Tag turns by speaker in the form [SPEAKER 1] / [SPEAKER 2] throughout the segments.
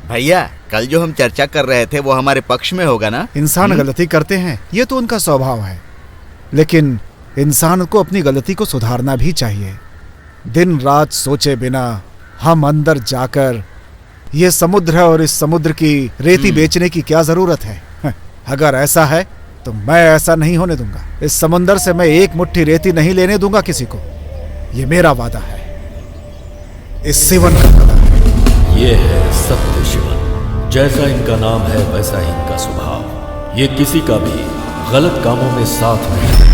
[SPEAKER 1] भैया, कल जो हम चर्चा कर रहे थे वो हमारे पक्ष में होगा ना?
[SPEAKER 2] इंसान गलती करते हैं, ये तो उनका स्वभाव है, लेकिन इंसान को अपनी गलती को सुधारना भी चाहिए। दिन रात सोचे बिना हम अंदर जाकर ये समुद्र है और इस समुद्र की रेती बेचने की क्या जरूरत है? अगर ऐसा है तो मैं ऐसा नहीं होने दूंगा। इस समुद्र से मैं एक मुट्ठी रेती नहीं लेने दूंगा किसी को। ये मेरा वादा है, इस शिवन का वादा है।
[SPEAKER 3] ये है सत्य शिवन। जैसा इनका नाम है वैसा ही इनका स्वभाव। ये किसी का भी गलत कामों में साथ नहीं,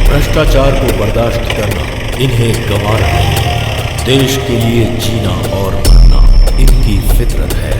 [SPEAKER 3] भ्रष्टाचार को बर्दाश्त करना इन्हें गंवाना नहीं। देश के लिए जीना और मरना इनकी फितरत है।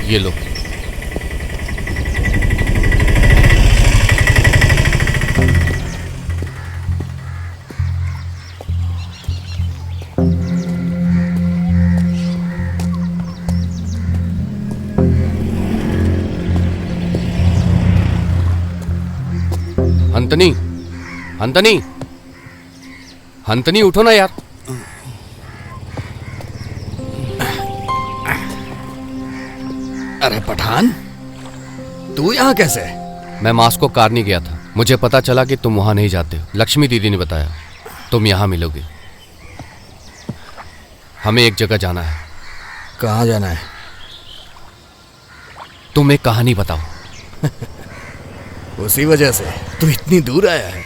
[SPEAKER 3] ये लो। हंतनी, हंतनी, हंतनी, उठो ना यार।
[SPEAKER 4] अरे पठान, तू यहाँ कैसे?
[SPEAKER 3] मैं मास्को कारनी गया था। मुझे पता चला कि तुम वहां नहीं जाते हो। लक्ष्मी दीदी ने बताया तुम यहाँ मिलोगे। हमें एक जगह जाना है।
[SPEAKER 4] कहाँ जाना है?
[SPEAKER 3] तुम एक कहानी बताओ।
[SPEAKER 4] उसी वजह से तू इतनी दूर आया है।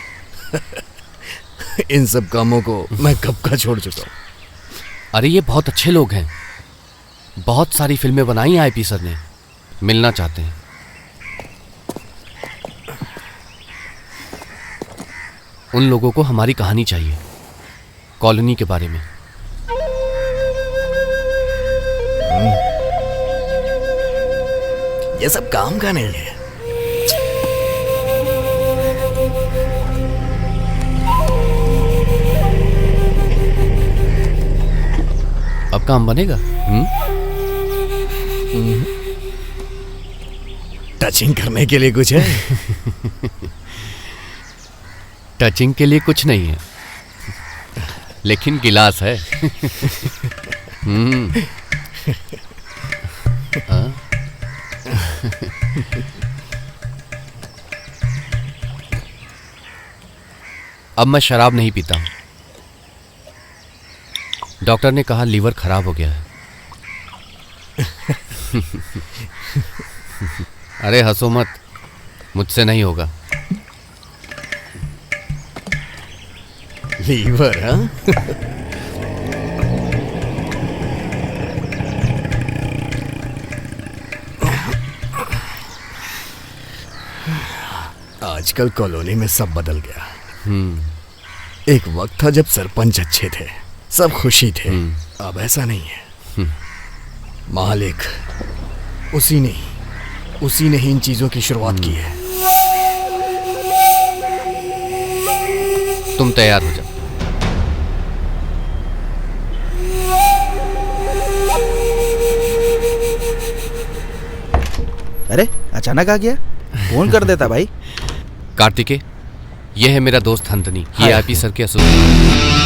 [SPEAKER 4] इन सब कामों को मैं कब का छोड़ चुका हूँ।
[SPEAKER 3] अरे ये बहुत अच्छे लोग हैं, बहुत सारी फिल्में बनाई हैं आईपी सर ने। मिलना चाहते हैं। उन लोगों को हमारी कहानी चाहिए, कॉलोनी के बारे में।
[SPEAKER 4] ये सब काम का नहीं है।
[SPEAKER 3] अब काम बनेगा?
[SPEAKER 4] टचिंग करने के लिए कुछ है?
[SPEAKER 3] टचिंग के लिए कुछ नहीं है, लेकिन गिलास है। अब मैं शराब नहीं पीता। डॉक्टर ने कहा लीवर खराब हो गया है। अरे हंसो मत, मुझसे नहीं होगा।
[SPEAKER 4] लीवर? हाँ? आजकल कॉलोनी में सब बदल गया। एक वक्त था जब सरपंच अच्छे थे, सब खुशी थे। अब ऐसा नहीं है। मालिक उसी ने ही इन चीजों की शुरुआत की है।
[SPEAKER 3] तुम तैयार हो जाओ।
[SPEAKER 5] अरे अचानक आ गया, फोन कर देता भाई।
[SPEAKER 6] कार्तिकेय, ये है मेरा दोस्त हंतनी, ये आईपी सर के एसोसिएट।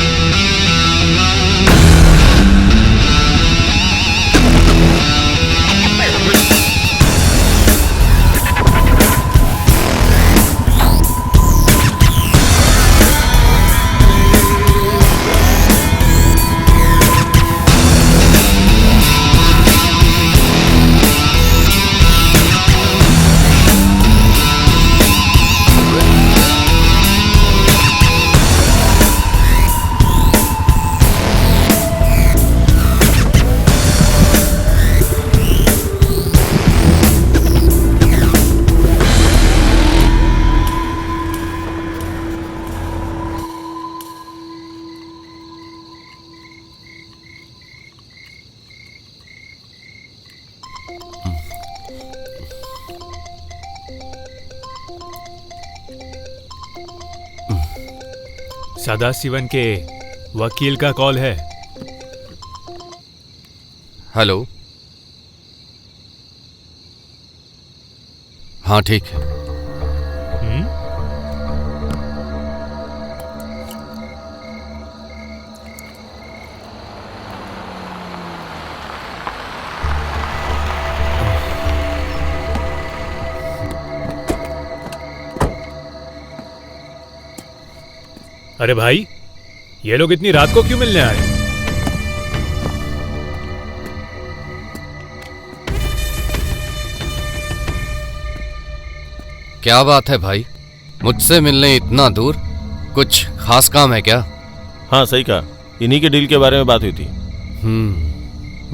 [SPEAKER 7] सदाशिवन के वकील का कॉल है।
[SPEAKER 6] हेलो। हाँ ठीक है।
[SPEAKER 7] अरे भाई, ये लोग इतनी रात को क्यों मिलने आए?
[SPEAKER 6] क्या बात है भाई, मुझसे मिलने इतना दूर? कुछ खास काम है क्या?
[SPEAKER 8] हाँ सही कहा, इन्हीं के डील के बारे में बात हुई थी।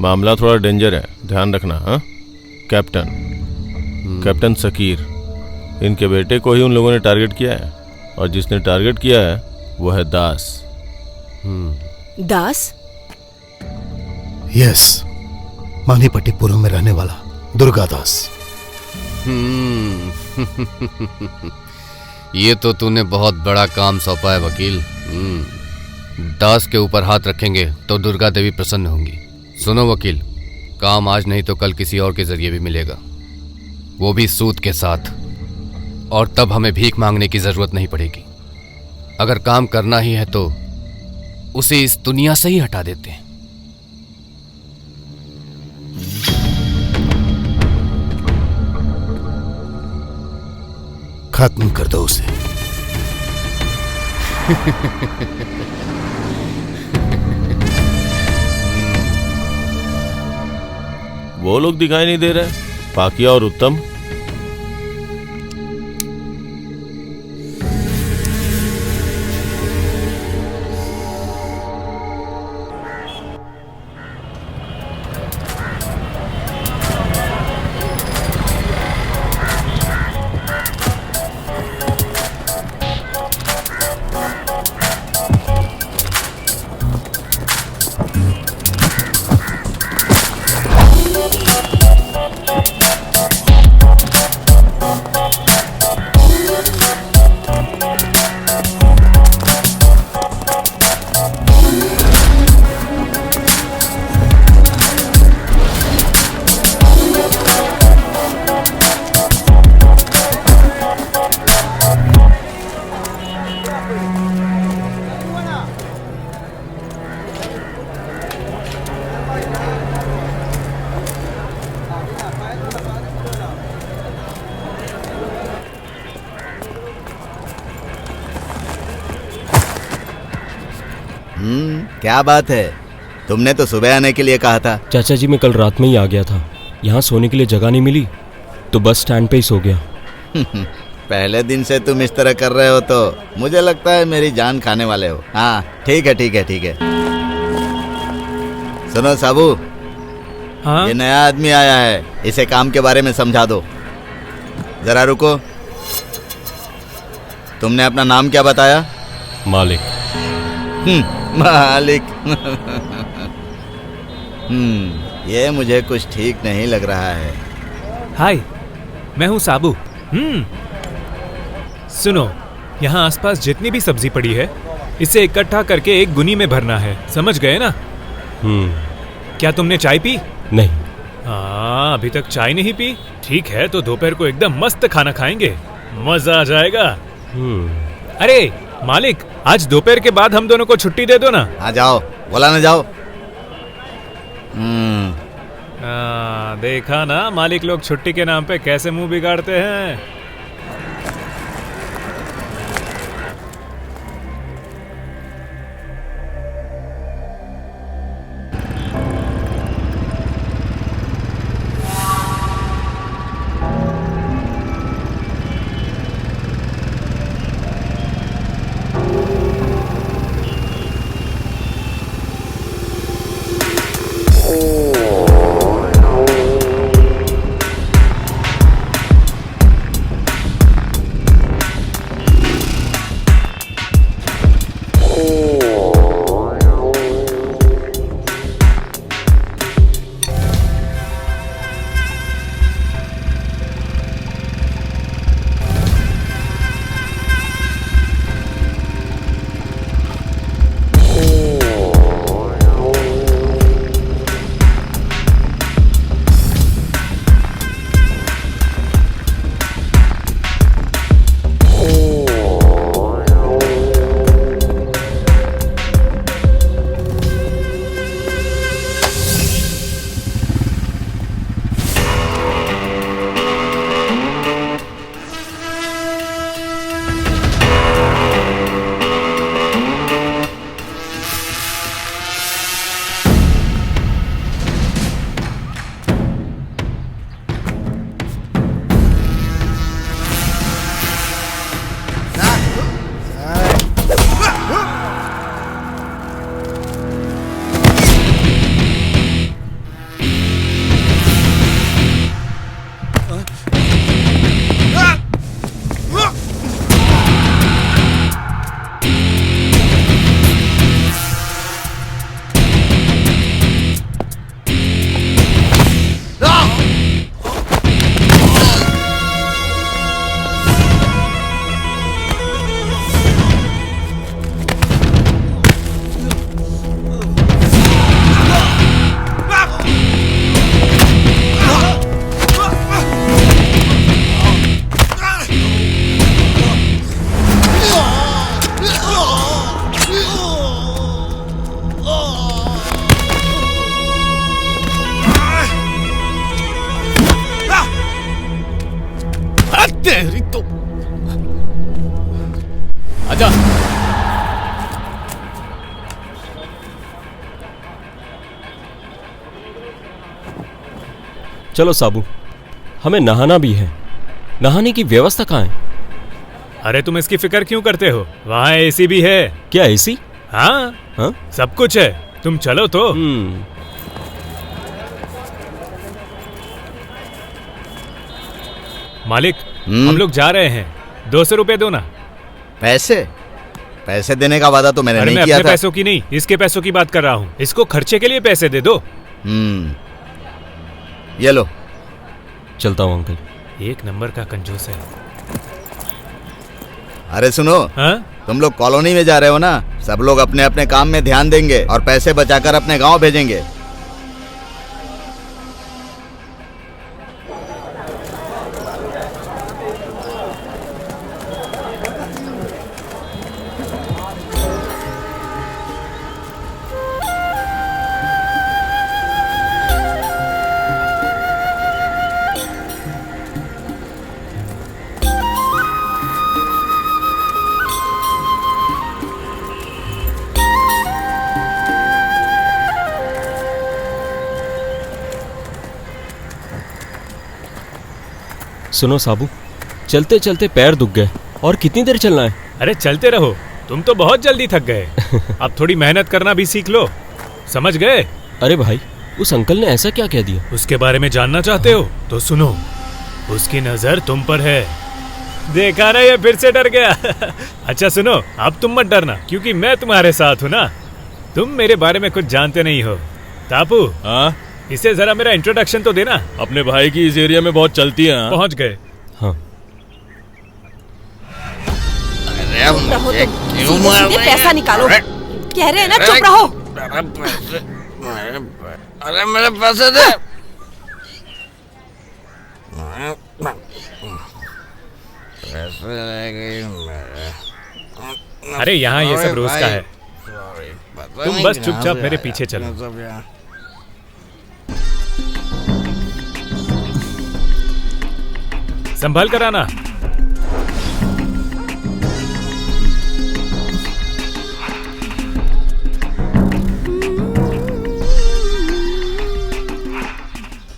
[SPEAKER 8] मामला थोड़ा डेंजर है, ध्यान रखना। हाँ कैप्टन सकीर, इनके बेटे को ही उन लोगों ने टारगेट किया है, और जिसने टारगेट किया है वो है दास।
[SPEAKER 9] दास?
[SPEAKER 4] यस, मानीपट्टीपुरम में रहने वाला दुर्गा दास।
[SPEAKER 6] ये तो तूने बहुत बड़ा काम सौंपा है वकील। दास के ऊपर हाथ रखेंगे तो दुर्गा देवी प्रसन्न होंगी। सुनो वकील, काम आज नहीं तो कल किसी और के जरिए भी मिलेगा, वो भी सूद के साथ, और तब हमें भीख मांगने की जरूरत नहीं पड़ेगी। अगर काम करना ही है तो उसे इस दुनिया से ही हटा देते हैं।
[SPEAKER 4] खत्म कर दो उसे।
[SPEAKER 8] वो लोग दिखाई नहीं दे रहे, पाकिया और उत्तम।
[SPEAKER 1] क्या बात है, तुमने तो सुबह आने के लिए कहा था।
[SPEAKER 10] चाचा जी, मैं कल रात में ही आ गया था, यहाँ सोने के लिए जगह नहीं मिली तो बस स्टैंड पे ही सो गया।
[SPEAKER 1] पहले दिन से तुम इस तरह कर रहे हो तो मुझे लगता है मेरी जान खाने वाले हो। हाँ ठीक है ठीक है ठीक है। सुनो साबू,
[SPEAKER 7] हाँ?
[SPEAKER 1] ये नया आदमी आया है, इसे काम के बारे में समझा दो। जरा रुको, तुमने अपना नाम क्या बताया?
[SPEAKER 10] मालिक।
[SPEAKER 1] मालिक। ये मुझे कुछ ठीक नहीं लग रहा है।
[SPEAKER 7] हाय, मैं हूँ साबू। सुनो, यहाँ आसपास जितनी भी सब्जी पड़ी है इसे इकट्ठा करके एक गुनी में भरना है, समझ गए ना?
[SPEAKER 10] हम्म।
[SPEAKER 7] क्या तुमने चाय पी?
[SPEAKER 10] नहीं।
[SPEAKER 7] हाँ, अभी तक चाय नहीं पी? ठीक है, तो दोपहर को एकदम मस्त खाना खाएंगे, मजा आ जाएगा। अरे मालिक, आज दोपहर के बाद हम दोनों को छुट्टी दे दो ना।
[SPEAKER 1] हाँ जाओ, बोला ना जाओ।
[SPEAKER 7] देखा ना मालिक लोग छुट्टी के नाम पे कैसे मुंह बिगाड़ते हैं।
[SPEAKER 8] तेरी तो आजा।
[SPEAKER 10] चलो साबू, हमें नहाना भी है। नहाने की व्यवस्था कहाँ है?
[SPEAKER 7] अरे तुम इसकी फिक्र क्यों करते हो? वहाँ एसी भी है।
[SPEAKER 10] क्या एसी?
[SPEAKER 7] हाँ
[SPEAKER 10] हाँ,
[SPEAKER 7] सब कुछ है, तुम चलो तो। मालिक, हम लोग जा रहे हैं, 200 रुपए दो ना।
[SPEAKER 1] पैसे? पैसे देने का वादा तो मैंने नहीं
[SPEAKER 7] मैं
[SPEAKER 1] किया
[SPEAKER 7] अपने
[SPEAKER 1] था।
[SPEAKER 7] पैसों की नहीं, इसके पैसों की बात कर रहा हूँ। इसको खर्चे के लिए पैसे दे दो।
[SPEAKER 1] ये लो।
[SPEAKER 10] चलता हूँ अंकल।
[SPEAKER 7] एक नंबर का कंजूस है।
[SPEAKER 1] अरे सुनो,
[SPEAKER 7] हाँ?
[SPEAKER 1] तुम लोग कॉलोनी में जा रहे हो ना, सब लोग अपने अपने काम में ध्यान देंगे और पैसे बचाकर अपने गांव भेजेंगे।
[SPEAKER 10] सुनो साबू, चलते चलते पैर दुख गए। और कितनी देर चलना है?
[SPEAKER 7] अरे चलते रहो, तुम तो बहुत जल्दी थक गए। अब थोड़ी मेहनत करना भी सीख लो, समझ गए?
[SPEAKER 10] अरे भाई, उस अंकल ने ऐसा क्या कह दिया?
[SPEAKER 7] उसके बारे में जानना चाहते हो तो सुनो, उसकी नजर तुम पर है। देखा ना, ये फिर से डर गया। अच्छा सुनो, अब तुम मत डरना, क्योंकि मैं तुम्हारे साथ हूँ ना। तुम मेरे बारे में कुछ जानते नहीं हो। टापू,
[SPEAKER 8] हाँ,
[SPEAKER 7] इसे जरा मेरा इंट्रोडक्शन तो देना।
[SPEAKER 8] अपने भाई की इस एरिया में बहुत चलती है। हाँ?
[SPEAKER 7] पहुंच गए।
[SPEAKER 10] हाँ।
[SPEAKER 1] अरे
[SPEAKER 9] सीधे पैसा निकालो। कह रहे हैं ना, चुप रहो।
[SPEAKER 1] अरे मेरे पैसे दे।
[SPEAKER 4] फैसले लेगी
[SPEAKER 7] अरे यहाँ ये सब रोज का है। तुम बस चुपचाप मेरे पीछे चलो। संभाल कर आना।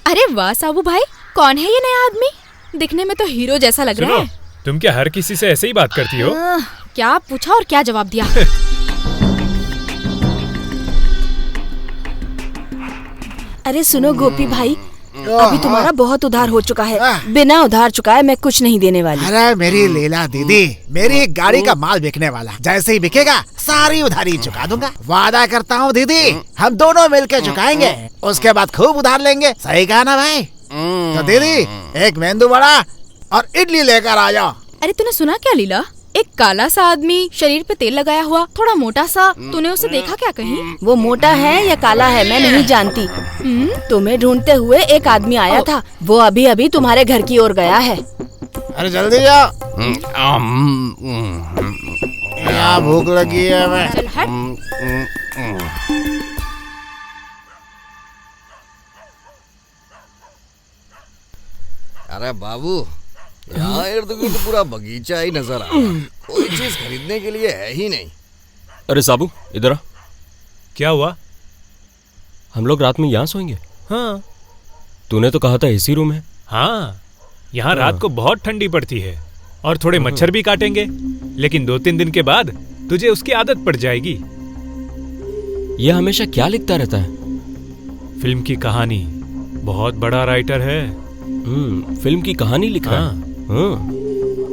[SPEAKER 9] अरे वाह साबू भाई, कौन है ये नया आदमी? दिखने में तो हीरो जैसा लग रहा है।
[SPEAKER 7] तुम क्या हर किसी से ऐसे ही बात करती हो?
[SPEAKER 9] क्या पूछा और क्या जवाब दिया? अरे सुनो गोपी भाई, अभी तुम्हारा बहुत उधार हो चुका है। बिना उधार चुकाए मैं कुछ नहीं देने वाली।
[SPEAKER 2] अरे मेरी लीला दीदी, मेरी गाड़ी का माल बिकने वाला, जैसे ही बिकेगा सारी उधारी चुका दूंगा। वादा करता हूँ दीदी, हम दोनों मिलके चुकाएंगे, उसके बाद खूब उधार लेंगे। सही कहा ना भाई? तो दीदी एक मेंदू वड़ा और इडली लेकर आ जाओ।
[SPEAKER 9] अरे तूने सुना क्या लीला? एक काला सा आदमी, शरीर पे तेल लगाया हुआ, थोड़ा मोटा सा, तूने उसे देखा क्या कहीं?
[SPEAKER 11] वो मोटा है या काला है मैं नहीं जानती। तुम्हें ढूंढते हुए एक आदमी आया था, वो अभी अभी तुम्हारे घर की ओर गया है।
[SPEAKER 2] अरे जल्दी जाओ, यहाँ भूख लगी है हमें।
[SPEAKER 9] चल हट।
[SPEAKER 4] अरे बाबू, यहाँ इर्द गिर्द पूरा बगीचा ही नजर आ रहा है, कोई चीज खरीदने के लिए है ही नहीं।
[SPEAKER 10] अरे साबू इधर आ।
[SPEAKER 7] क्या हुआ?
[SPEAKER 10] हम लोग रात में यहाँ सोएंगे।
[SPEAKER 7] हाँ।
[SPEAKER 10] तूने तो कहा था एसी रूम है।
[SPEAKER 7] हाँ, यहाँ रात को बहुत ठंडी पड़ती है और थोड़े मच्छर भी काटेंगे, लेकिन 2-3 दिन के बाद तुझे उसकी आदत पड़ जाएगी।
[SPEAKER 10] ये हमेशा क्या लिखता रहता है?
[SPEAKER 7] फिल्म की कहानी, बहुत बड़ा राइटर है।
[SPEAKER 10] फिल्म की कहानी लिख रहा है।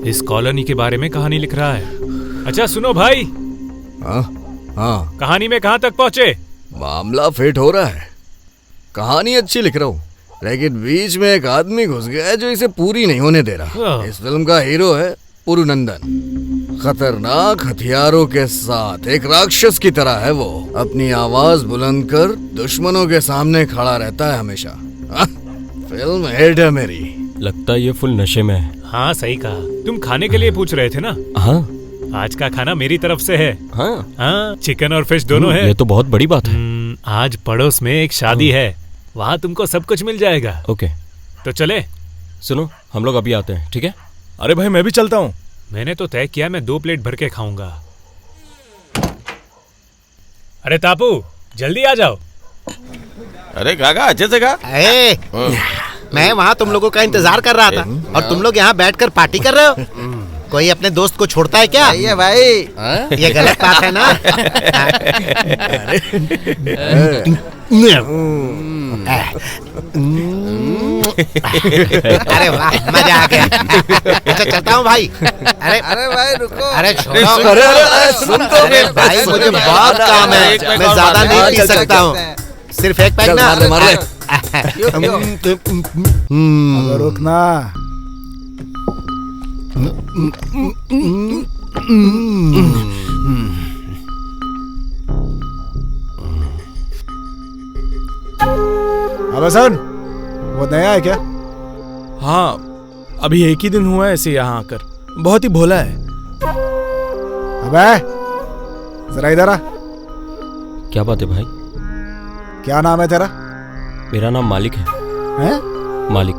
[SPEAKER 7] इस कॉलोनी के बारे में कहानी लिख रहा है। अच्छा सुनो भाई।
[SPEAKER 4] हाँ।
[SPEAKER 7] कहानी में कहाँ तक पहुँचे?
[SPEAKER 4] मामला फिट हो रहा है, कहानी अच्छी लिख रहा हूँ, लेकिन बीच में एक आदमी घुस गया है जो इसे पूरी नहीं होने दे रहा। इस फिल्म का हीरो है पुरुनंदन, खतरनाक हथियारों के साथ एक राक्षस की तरह है वो। अपनी आवाज बुलंद कर दुश्मनों के सामने खड़ा रहता है हमेशा। फिल्म हिट है मेरी।
[SPEAKER 10] लगता है ये फुल नशे में है।
[SPEAKER 7] हाँ सही कहा। तुम खाने के लिए पूछ रहे थे ना?
[SPEAKER 10] हाँ।
[SPEAKER 7] आज का खाना मेरी तरफ से है।
[SPEAKER 10] हाँ,
[SPEAKER 7] चिकन और फिश दोनों है।
[SPEAKER 10] ये तो बहुत बड़ी बात है।
[SPEAKER 7] आज पड़ोस में एक शादी है, वहाँ तुमको सब कुछ मिल जाएगा।
[SPEAKER 10] ओके
[SPEAKER 7] तो चले।
[SPEAKER 10] सुनो, हम लोग अभी आते हैं, ठीक है?
[SPEAKER 8] अरे भाई मैं भी चलता हूँ।
[SPEAKER 7] मैंने तो तय किया मैं 2 प्लेट भर के खाऊंगा। अरे तापू जल्दी आ जाओ।
[SPEAKER 8] अरे काका अच्छे से गा।
[SPEAKER 5] मैं वहाँ तुम लोगों का इंतजार कर रहा था और तुम लोग यहाँ बैठकर पार्टी कर रहे हो। कोई अपने दोस्त को छोड़ता है क्या? ये भाई ये गलत बात है ना। अरे वाह मजा आ गया। अच्छा चलता हूँ भाई। अरे भाई रुको। अरे छोड़ो।
[SPEAKER 4] अरे सुन तो
[SPEAKER 5] भाई मुझे बहुत काम है, मैं ज्यादा नहीं पी सकता हूँ, सिर्फ एक पैक ना।
[SPEAKER 4] मार ले।
[SPEAKER 2] रुकना। अबे सुन, वो नया है क्या?
[SPEAKER 8] हाँ, अभी एक ही दिन हुआ है ऐसे यहाँ आकर, बहुत ही भोला है।
[SPEAKER 2] अबे जरा इधर आ।
[SPEAKER 10] क्या बात है भाई?
[SPEAKER 2] क्या नाम है तेरा?
[SPEAKER 10] मेरा नाम मालिक है।
[SPEAKER 2] हैं?
[SPEAKER 10] मालिक।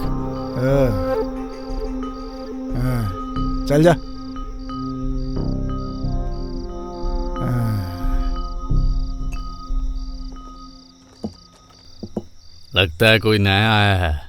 [SPEAKER 2] चल जा।
[SPEAKER 1] लगता है कोई नया आया है।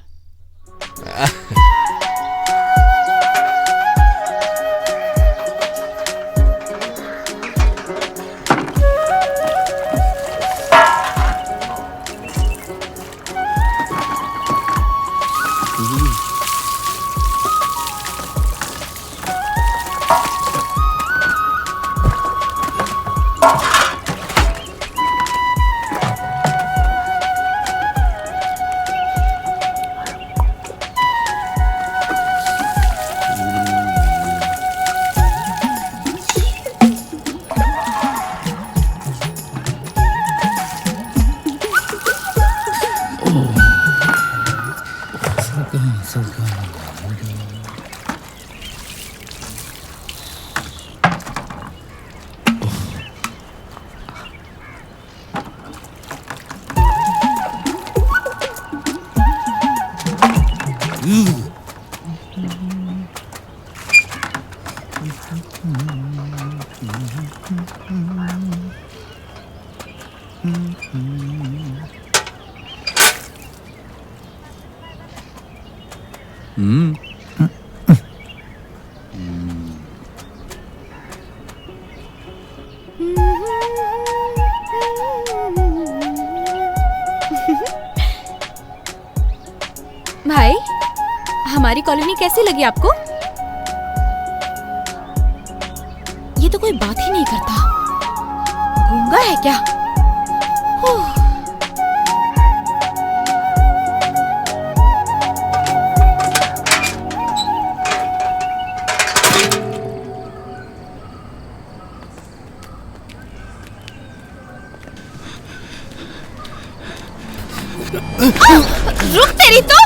[SPEAKER 12] भाई, हमारी कॉलोनी कैसी लगी आपको? ये तो कोई बात ही नहीं करता। गूंगा है क्या?
[SPEAKER 11] रुक तेरी तो।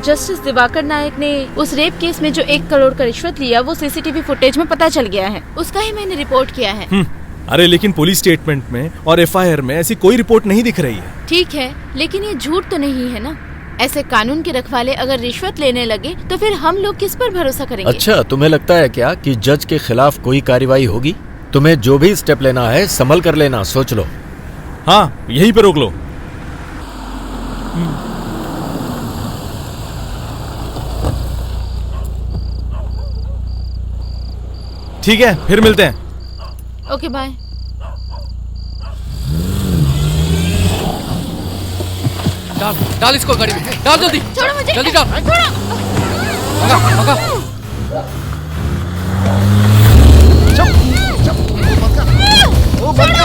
[SPEAKER 9] जस्टिस दिवाकर नायक ने उस रेप केस में जो 1 करोड़ का रिश्वत लिया वो सीसीटीवी फुटेज में पता चल गया है। उसका ही मैंने रिपोर्ट किया है।
[SPEAKER 8] अरे लेकिन पुलिस स्टेटमेंट में और एफआईआर में ऐसी कोई रिपोर्ट नहीं दिख रही है।
[SPEAKER 9] ठीक है, लेकिन ये झूठ तो नहीं है ना। ऐसे कानून के रखवाले अगर रिश्वत लेने लगे तो फिर हम लोग किस पर भरोसा करेंगे?
[SPEAKER 3] अच्छा, तुम्हें लगता है क्या कि जज के खिलाफ कोई कार्रवाई होगी? तुम्हें जो भी स्टेप लेना है संभल कर लेना, सोच लो।
[SPEAKER 8] हाँ, यहीं पे रोक लो। ठीक है, फिर मिलते हैं।
[SPEAKER 9] Okay, bye.
[SPEAKER 6] डाल इसको गाड़ी में, डाल जल्दी।
[SPEAKER 9] छोड़ो मुझे,
[SPEAKER 6] जल्दी डाल।
[SPEAKER 9] छोड़ो।
[SPEAKER 6] भगा।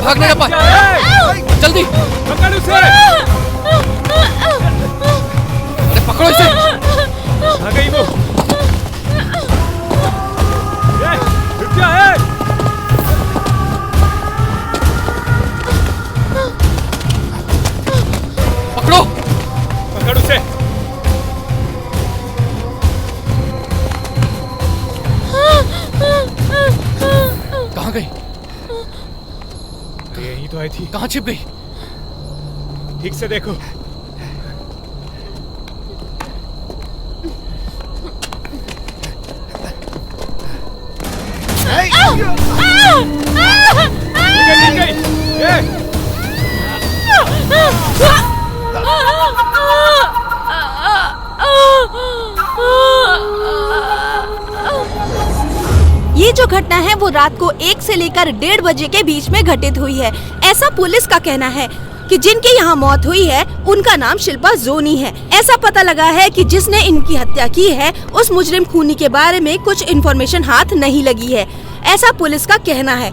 [SPEAKER 6] भागने ना पाए, जल्दी
[SPEAKER 7] पकड़ उसे।
[SPEAKER 6] अरे पकड़ो इसे।
[SPEAKER 7] आ गई वो। रुक जा।
[SPEAKER 6] पकड़ो।
[SPEAKER 7] पकड़ उसे।
[SPEAKER 6] कहाँ गई?
[SPEAKER 7] यही तो आई थी।
[SPEAKER 6] कहाँ छिप गई?
[SPEAKER 7] ठीक से देखो।
[SPEAKER 11] ये जो घटना है वो रात को 1 से लेकर 1:30 बजे के बीच में घटित हुई है, ऐसा पुलिस का कहना है। कि जिनकी यहाँ मौत हुई है उनका नाम शिल्पा जोनी है। ऐसा पता लगा है कि जिसने इनकी हत्या की है उस मुजरिम खूनी के बारे में कुछ इन्फॉर्मेशन हाथ नहीं लगी है, ऐसा पुलिस का कहना है।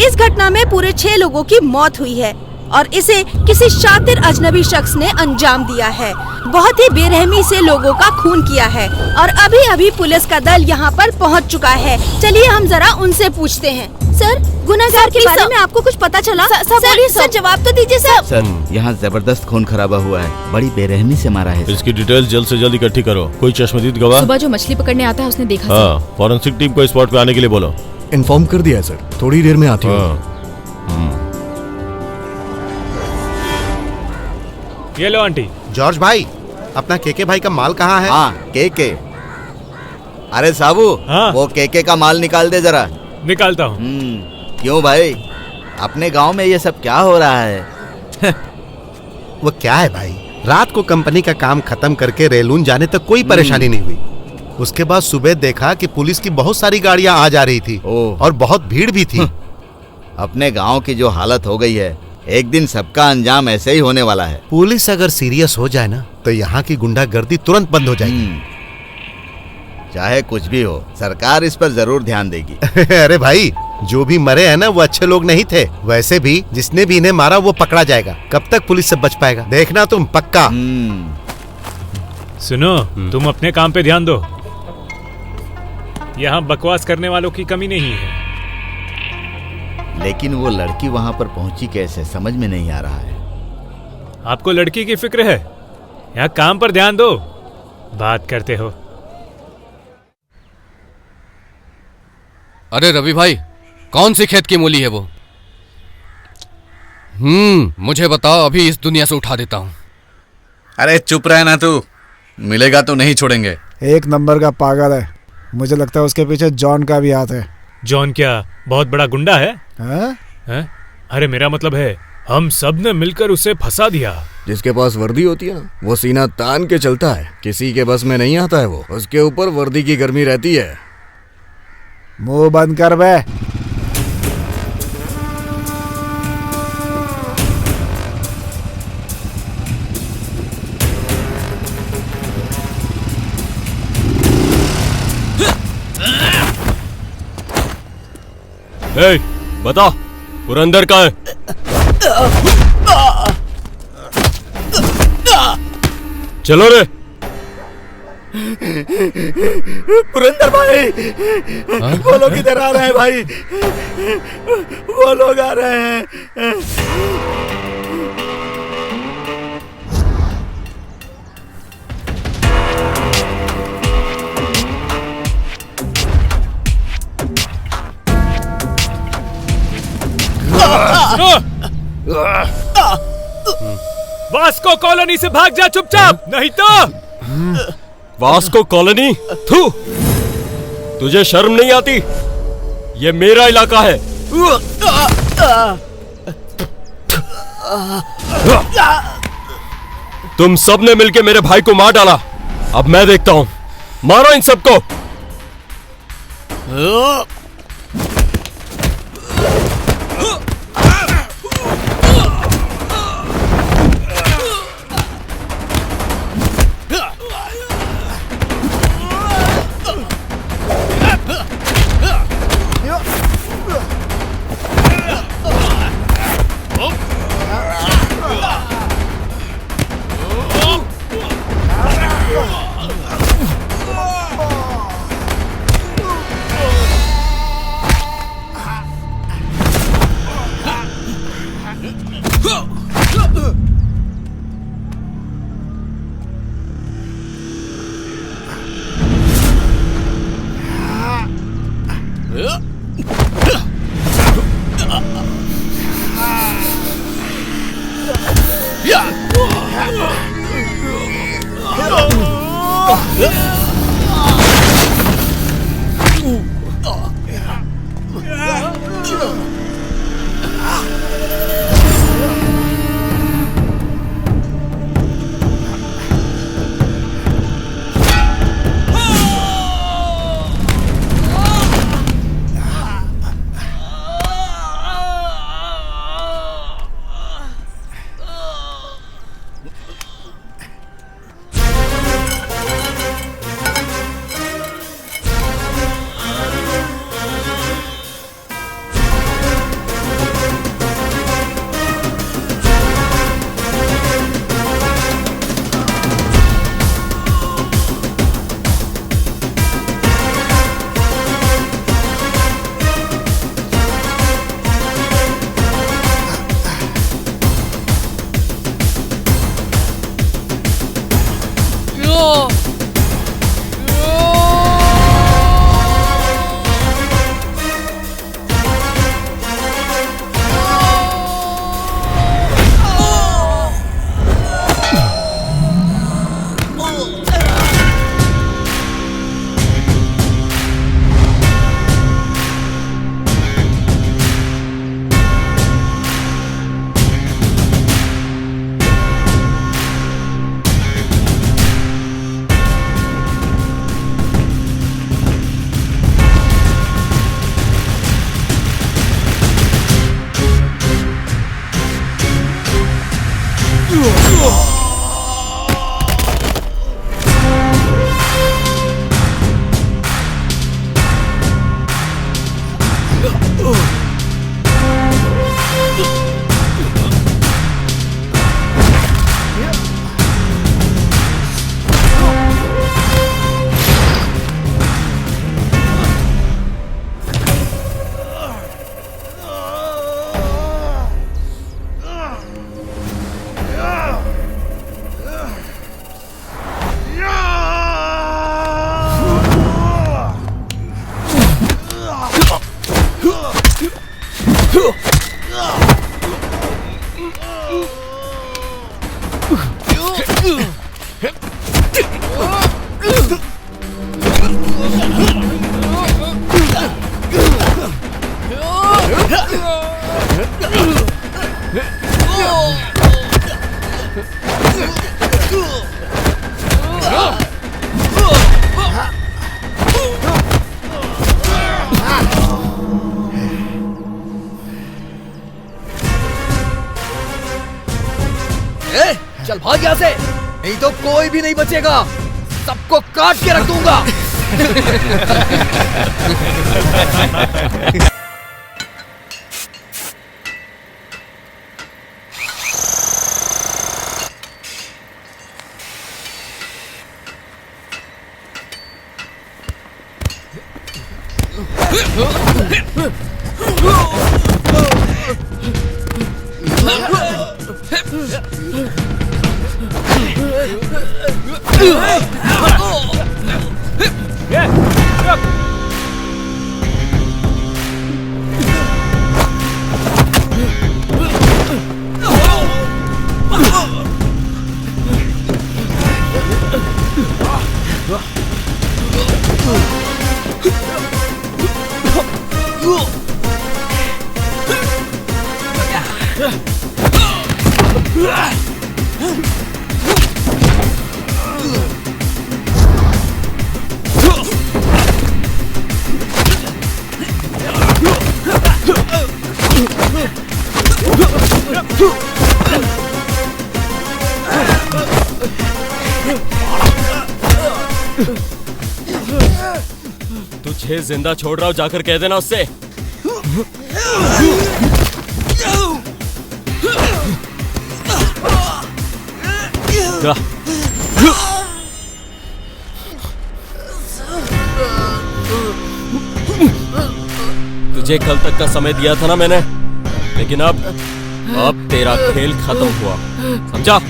[SPEAKER 11] इस घटना में पूरे 6 लोगों की मौत हुई है और इसे किसी शातिर अजनबी शख्स ने अंजाम दिया है। बहुत ही बेरहमी से लोगों का खून किया है और अभी अभी पुलिस का दल यहाँ पर पहुँच चुका है। चलिए हम जरा उनसे पूछते हैं। सर, गुनहगार के बारे में आपको कुछ पता चला? सर, जवाब तो दीजिए सर।
[SPEAKER 1] सर, यहाँ जबरदस्त खून खराबा हुआ है, बड़ी बेरहमी से मारा है।
[SPEAKER 8] इसकी डिटेल्स जल्द से जल्द इकट्ठी करो। कोई चश्मदीद गवाह?
[SPEAKER 12] सुबह जो मछली पकड़ने आता है उसने देखा।
[SPEAKER 8] हाँ, फॉरेंसिक टीम को स्पॉट पे आने के लिए बोलो।
[SPEAKER 4] इन्फॉर्म कर दिया सर, थोड़ी देर में आती हूँ।
[SPEAKER 7] ये लो आंटी।
[SPEAKER 5] जॉर्ज भाई, अपना केके भाई का माल कहाँ है?
[SPEAKER 1] हाँ, केके। अरे साबू,
[SPEAKER 7] हाँ?
[SPEAKER 1] वो केके का माल निकाल दे जरा।
[SPEAKER 7] निकालता हूँ।
[SPEAKER 1] क्यों भाई, अपने गांव में ये सब क्या हो रहा है?
[SPEAKER 5] वो क्या है भाई, रात को कंपनी का काम खत्म करके रेलून जाने तक कोई परेशानी नहीं हुई। उसके बाद सुबह देखा कि पुलिस की बहुत सारी गाड़ियां आ जा रही थी और बहुत भीड़ भी थी।
[SPEAKER 1] अपने गांव की जो हालत हो गई है, एक दिन सबका अंजाम ऐसे ही होने वाला है।
[SPEAKER 5] पुलिस अगर सीरियस हो जाए ना तो यहाँ की गुंडागर्दी तुरंत बंद हो जाएगी।
[SPEAKER 1] चाहे कुछ भी हो, सरकार इस पर जरूर ध्यान देगी।
[SPEAKER 5] अरे भाई, जो भी मरे हैं ना वो अच्छे लोग नहीं थे। वैसे भी जिसने भी इन्हें मारा वो पकड़ा जाएगा। कब तक पुलिस से बच पाएगा, देखना तुम पक्का।
[SPEAKER 7] सुनो, तुम अपने काम पे ध्यान दो। यहाँ बकवास करने वालों की कमी नहीं है।
[SPEAKER 1] लेकिन वो लड़की वहाँ पर पहुंची कैसे, समझ में नहीं आ रहा है।
[SPEAKER 7] आपको लड़की की फिक्र है? यहाँ काम पर ध्यान दो, बात करते हो।
[SPEAKER 6] अरे रवि भाई, कौन सी खेत की मूली है वो? मुझे बताओ, अभी इस दुनिया से उठा देता हूँ।
[SPEAKER 13] अरे चुप रहे ना तू, मिलेगा तो नहीं छोड़ेंगे।
[SPEAKER 2] एक नंबर का पागल है, मुझे लगता है उसके पीछे जॉन का भी हाथ है।
[SPEAKER 7] जॉन क्या बहुत बड़ा गुंडा है?
[SPEAKER 2] है?
[SPEAKER 7] अरे मेरा मतलब है, हम सब ने मिलकर उसे फंसा दिया।
[SPEAKER 4] जिसके पास वर्दी होती है ना, वो सीना तान के चलता है। किसी के बस में नहीं आता है वो, उसके ऊपर वर्दी की गर्मी रहती है।
[SPEAKER 2] मुंह बंद कर बे।
[SPEAKER 10] ए, बता, पुरंदर कहाँ है? चलो रे।
[SPEAKER 4] पुरंदर भाई, वो लोग इधर आ रहे हैं भाई, वो लोग आ रहे हैं।
[SPEAKER 7] वास्को कॉलोनी से भाग जा चुपचाप, नहीं तो।
[SPEAKER 10] Vasco colony? थू, तुझे शर्म नहीं आती? ये मेरा इलाका है। तुम सबने मिलके मेरे भाई को मार डाला, अब मैं देखता हूं। मारो इन सबको।
[SPEAKER 14] चल भाग यहाँ से, नहीं तो कोई भी नहीं बचेगा, सबको काट के रख दूंगा।
[SPEAKER 10] तुझे जिंदा छोड़ रहा हूं, जाकर कह देना उससे। तुझे कल तक का समय दिया था ना मैंने, लेकिन अब तेरा खेल खत्म हुआ, समझा?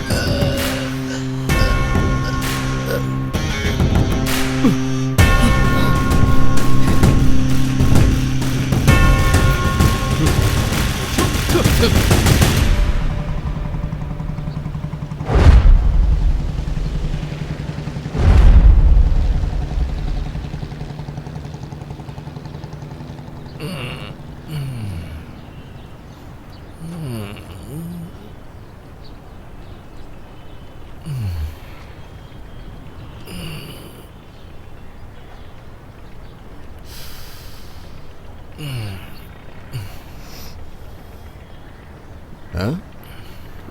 [SPEAKER 4] हाँ?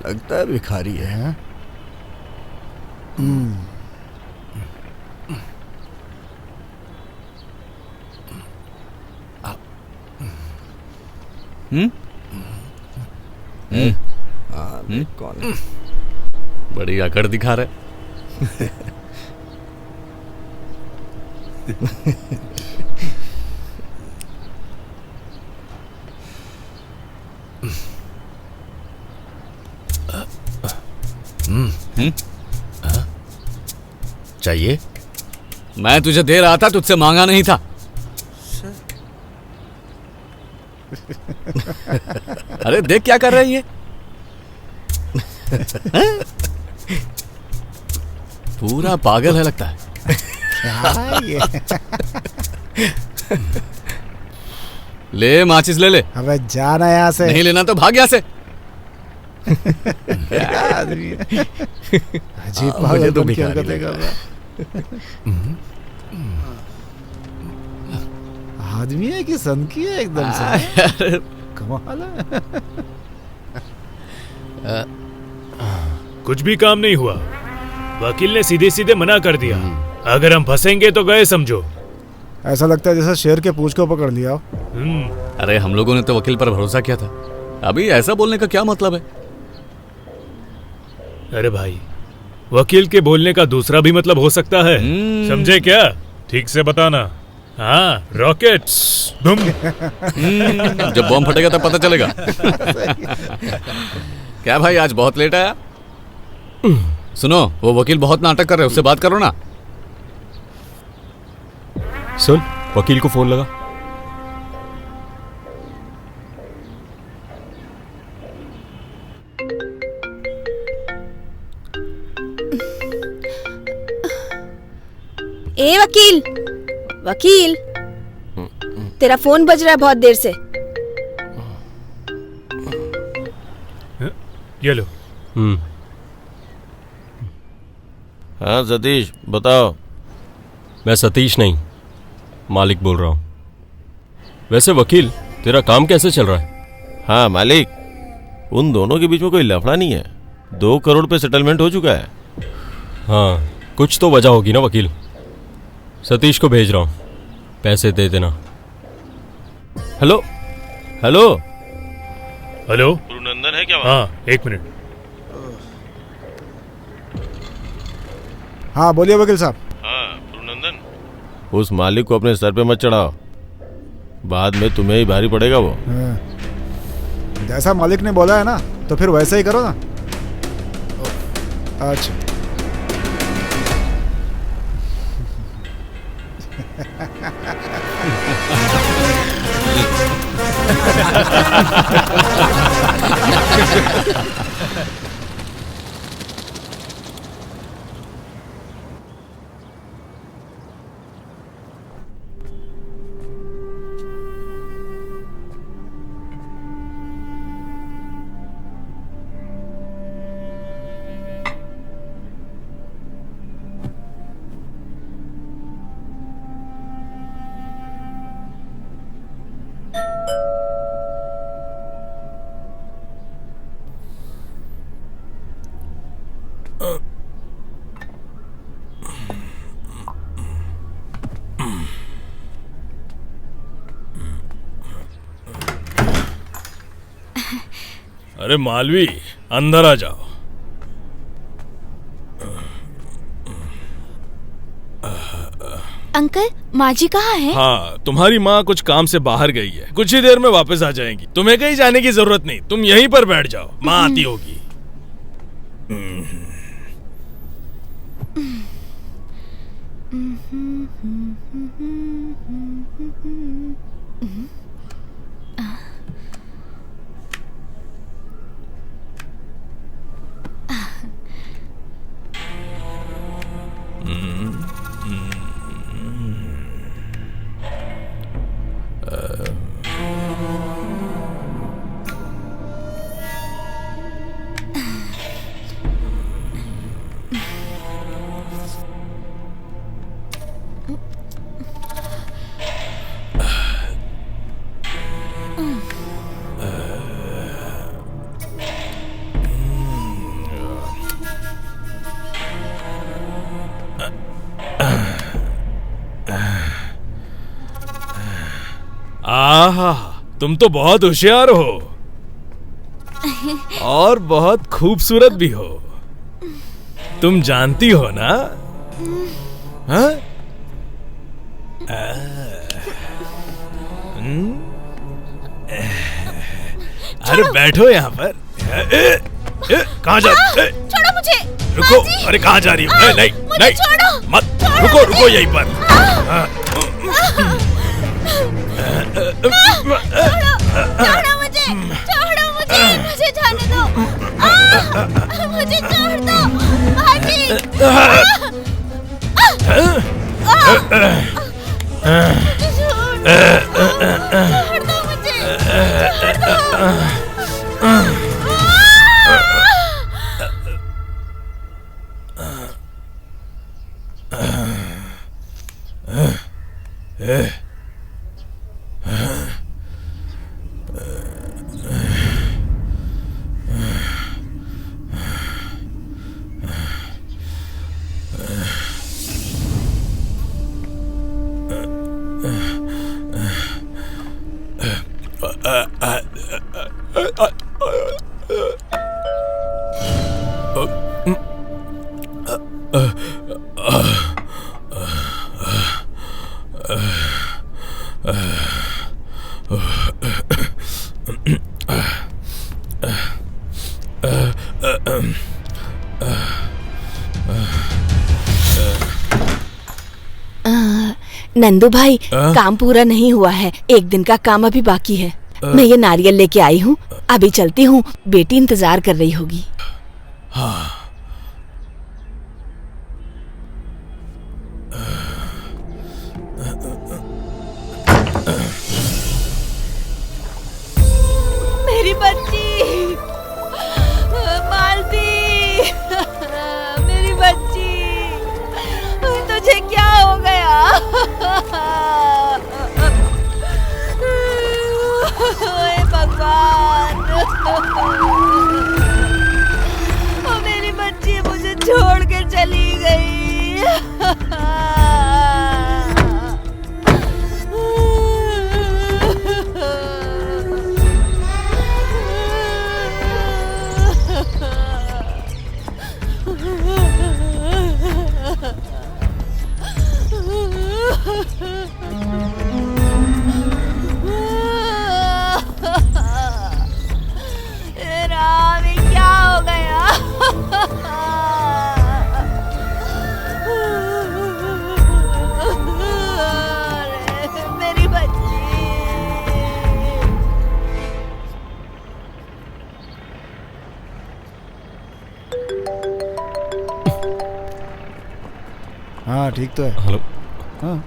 [SPEAKER 4] लगता है भिखारी है। कौन है?
[SPEAKER 10] बड़ी अकड़ दिखा रहे। चाहिए?
[SPEAKER 13] मैं तुझे दे रहा था, तुझसे मांगा नहीं था। अरे देख क्या कर रही है। पूरा पागल है लगता है।
[SPEAKER 2] क्या ये?
[SPEAKER 13] ले माचिस ले ले।
[SPEAKER 2] अबे जाना यहाँ से।
[SPEAKER 13] नहीं लेना तो भाग यहाँ से।
[SPEAKER 2] क्या आदमी है? अजीब
[SPEAKER 13] मुझे तो
[SPEAKER 2] पागलपन की
[SPEAKER 13] भिखारी
[SPEAKER 2] हरकतें
[SPEAKER 13] लग
[SPEAKER 2] कर रहा है। आदमी है कि सनकी है एकदम से। कमाल है।
[SPEAKER 7] कुछ भी काम नहीं हुआ। वकील ने सीधे सीधे मना कर दिया। अगर हम फंसेंगे तो गए समझो।
[SPEAKER 2] ऐसा लगता है जैसे शेर के पूंछ को पकड़ लिया हो।
[SPEAKER 13] अरे हम लोगों ने तो वकील पर भरोसा किया था। अभी ऐसा बोलने का क्या मतलब है?
[SPEAKER 7] अरे भाई, वकील के बोलने का दूसरा भी मतलब हो सकता है। समझे क्या? ठीक से बताना। हाँ, रॉकेट्स बम।
[SPEAKER 13] जब बम फटेगा तब पता चलेगा। क्या भाई, आज बहुत लेट आया? सुनो, वो वकील बहुत नाटक कर रहे हैं, उससे बात करो ना।
[SPEAKER 10] सुन, वकील को फोन लगा।
[SPEAKER 11] ए वकील, वकील, तेरा फोन बज रहा है बहुत देर से।
[SPEAKER 7] ये लो।
[SPEAKER 8] हाँ सतीश, बताओ।
[SPEAKER 10] मैं सतीश नहीं, मालिक बोल रहा हूँ। वैसे वकील, तेरा काम कैसे चल रहा है?
[SPEAKER 8] हाँ मालिक, उन दोनों के बीच में कोई लफड़ा नहीं है। 2 करोड़ पे सेटलमेंट हो चुका है।
[SPEAKER 10] हाँ, कुछ तो वजह होगी ना वकील। सतीश को भेज रहा हूँ, पैसे दे देना।
[SPEAKER 8] हेलो हेलो
[SPEAKER 7] हेलो,
[SPEAKER 8] गुरुनंदन है क्या?
[SPEAKER 7] हाँ, 1 मिनट।
[SPEAKER 2] हाँ बोलिए वकील साहब।
[SPEAKER 8] हाँ गुरुनंदन, उस मालिक को अपने सर पे मत चढ़ाओ, बाद में तुम्हें ही भारी पड़ेगा वो।
[SPEAKER 2] जैसा मालिक ने बोला है ना, तो फिर वैसा ही करो ना। अच्छा।
[SPEAKER 3] अरे मालवी, अंदर आ जाओ।
[SPEAKER 12] अंकल, माँ जी कहाँ है?
[SPEAKER 3] हाँ, तुम्हारी माँ कुछ काम से बाहर गई है, कुछ ही देर में वापस आ जाएंगी। तुम्हें कहीं जाने की जरूरत नहीं, तुम यहीं पर बैठ जाओ, माँ आती होगी। आहा, तुम तो बहुत होशियार हो और बहुत खूबसूरत भी हो। तुम जानती हो ना? हाँ? अरे बैठो यहाँ पर। कहाँ जा?
[SPEAKER 11] छोड़ो
[SPEAKER 12] मुझे।
[SPEAKER 7] रुको,
[SPEAKER 12] बाजी!
[SPEAKER 7] अरे कहाँ जा रही हो? नहीं
[SPEAKER 12] मुझे
[SPEAKER 7] नहीं
[SPEAKER 12] छोड़ो,
[SPEAKER 7] मत,
[SPEAKER 12] छोड़ो
[SPEAKER 7] रुको
[SPEAKER 12] मुझे।
[SPEAKER 7] रुको यहीं पर।
[SPEAKER 12] छोड़ो मुझे, छोड़ो मुझे, मुझे जाने दो। मुझे छोड़ दो, बाजी। छोड़ दो मुझे, छोड़ दो।
[SPEAKER 11] नंदू भाई, काम पूरा नहीं हुआ है, एक दिन का काम अभी बाकी है। मैं ये नारियल लेके आई हूँ, अभी चलती हूँ, बेटी इंतजार कर रही होगी। मेरी बच्ची, मालती, मेरी बच्ची, तुझे क्या हो गया? ओए भगवान, ओ मेरी बच्ची मुझे छोड़ के चली गई। राम, ये क्या हो गया? मेरी बच्ची।
[SPEAKER 2] हाँ ठीक तो है।
[SPEAKER 8] हेलो।
[SPEAKER 2] हाँ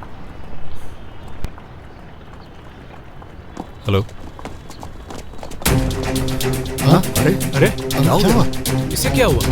[SPEAKER 8] हेलो।
[SPEAKER 7] हाँ? अरे अरे
[SPEAKER 2] क्या हुआ?
[SPEAKER 7] इसे क्या हुआ?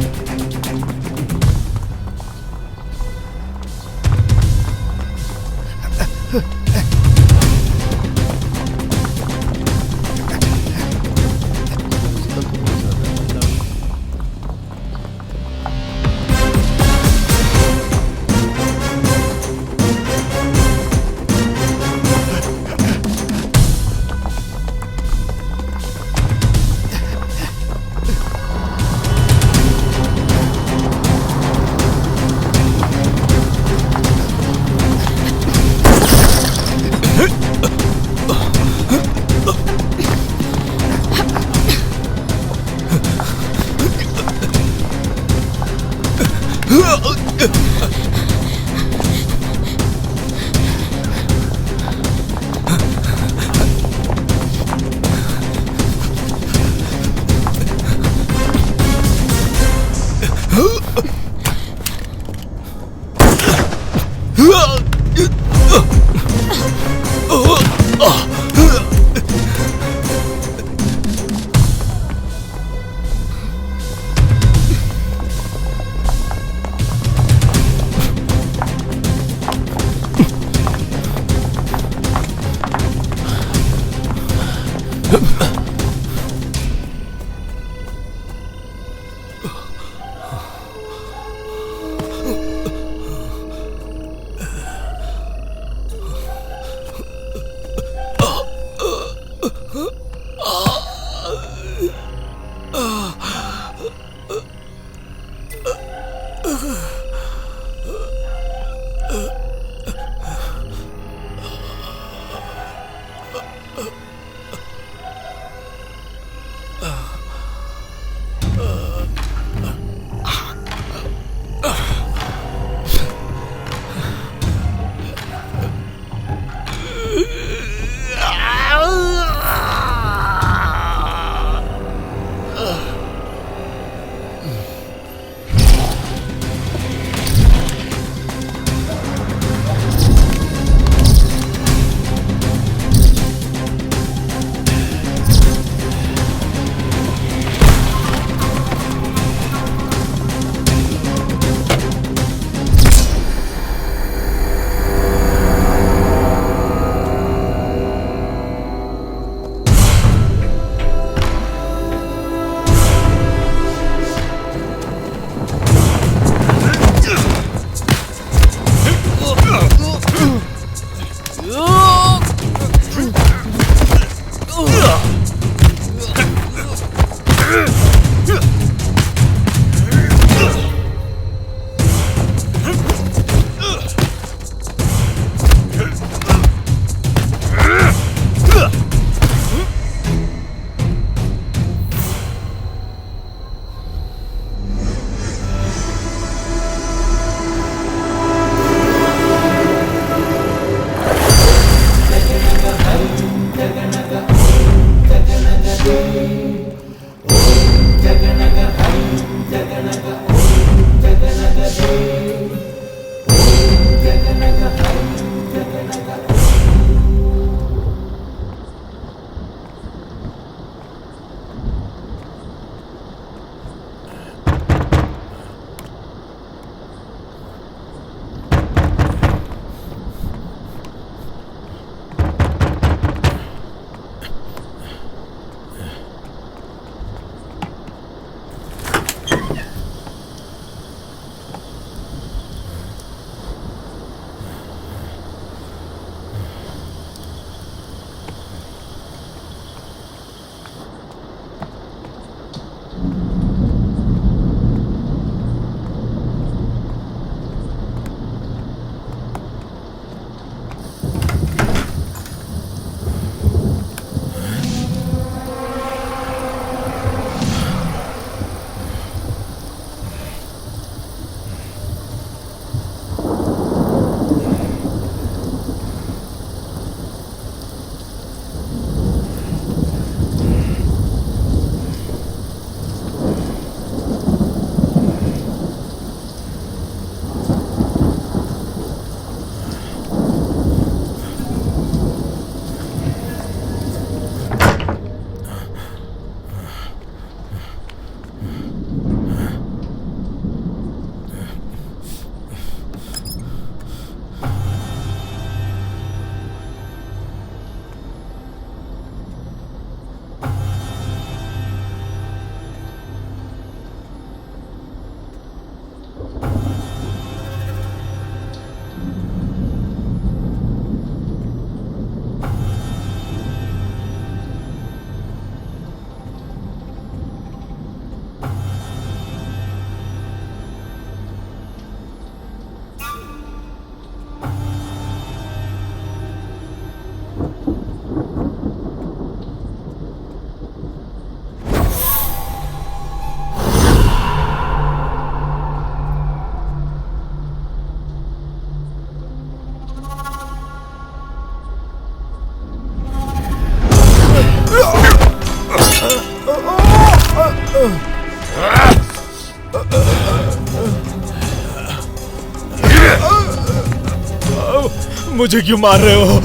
[SPEAKER 7] मुझे क्यों मार रहे हो?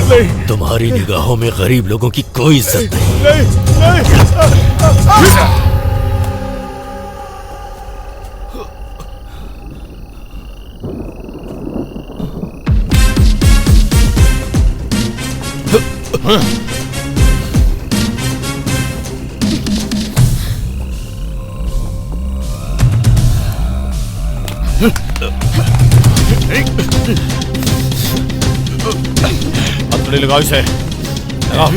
[SPEAKER 7] नहीं।
[SPEAKER 3] तुम्हारी निगाहों में गरीब लोगों की कोई इज्जत नहीं।
[SPEAKER 8] हथौड़ी लगाओ इसे। लगाओ।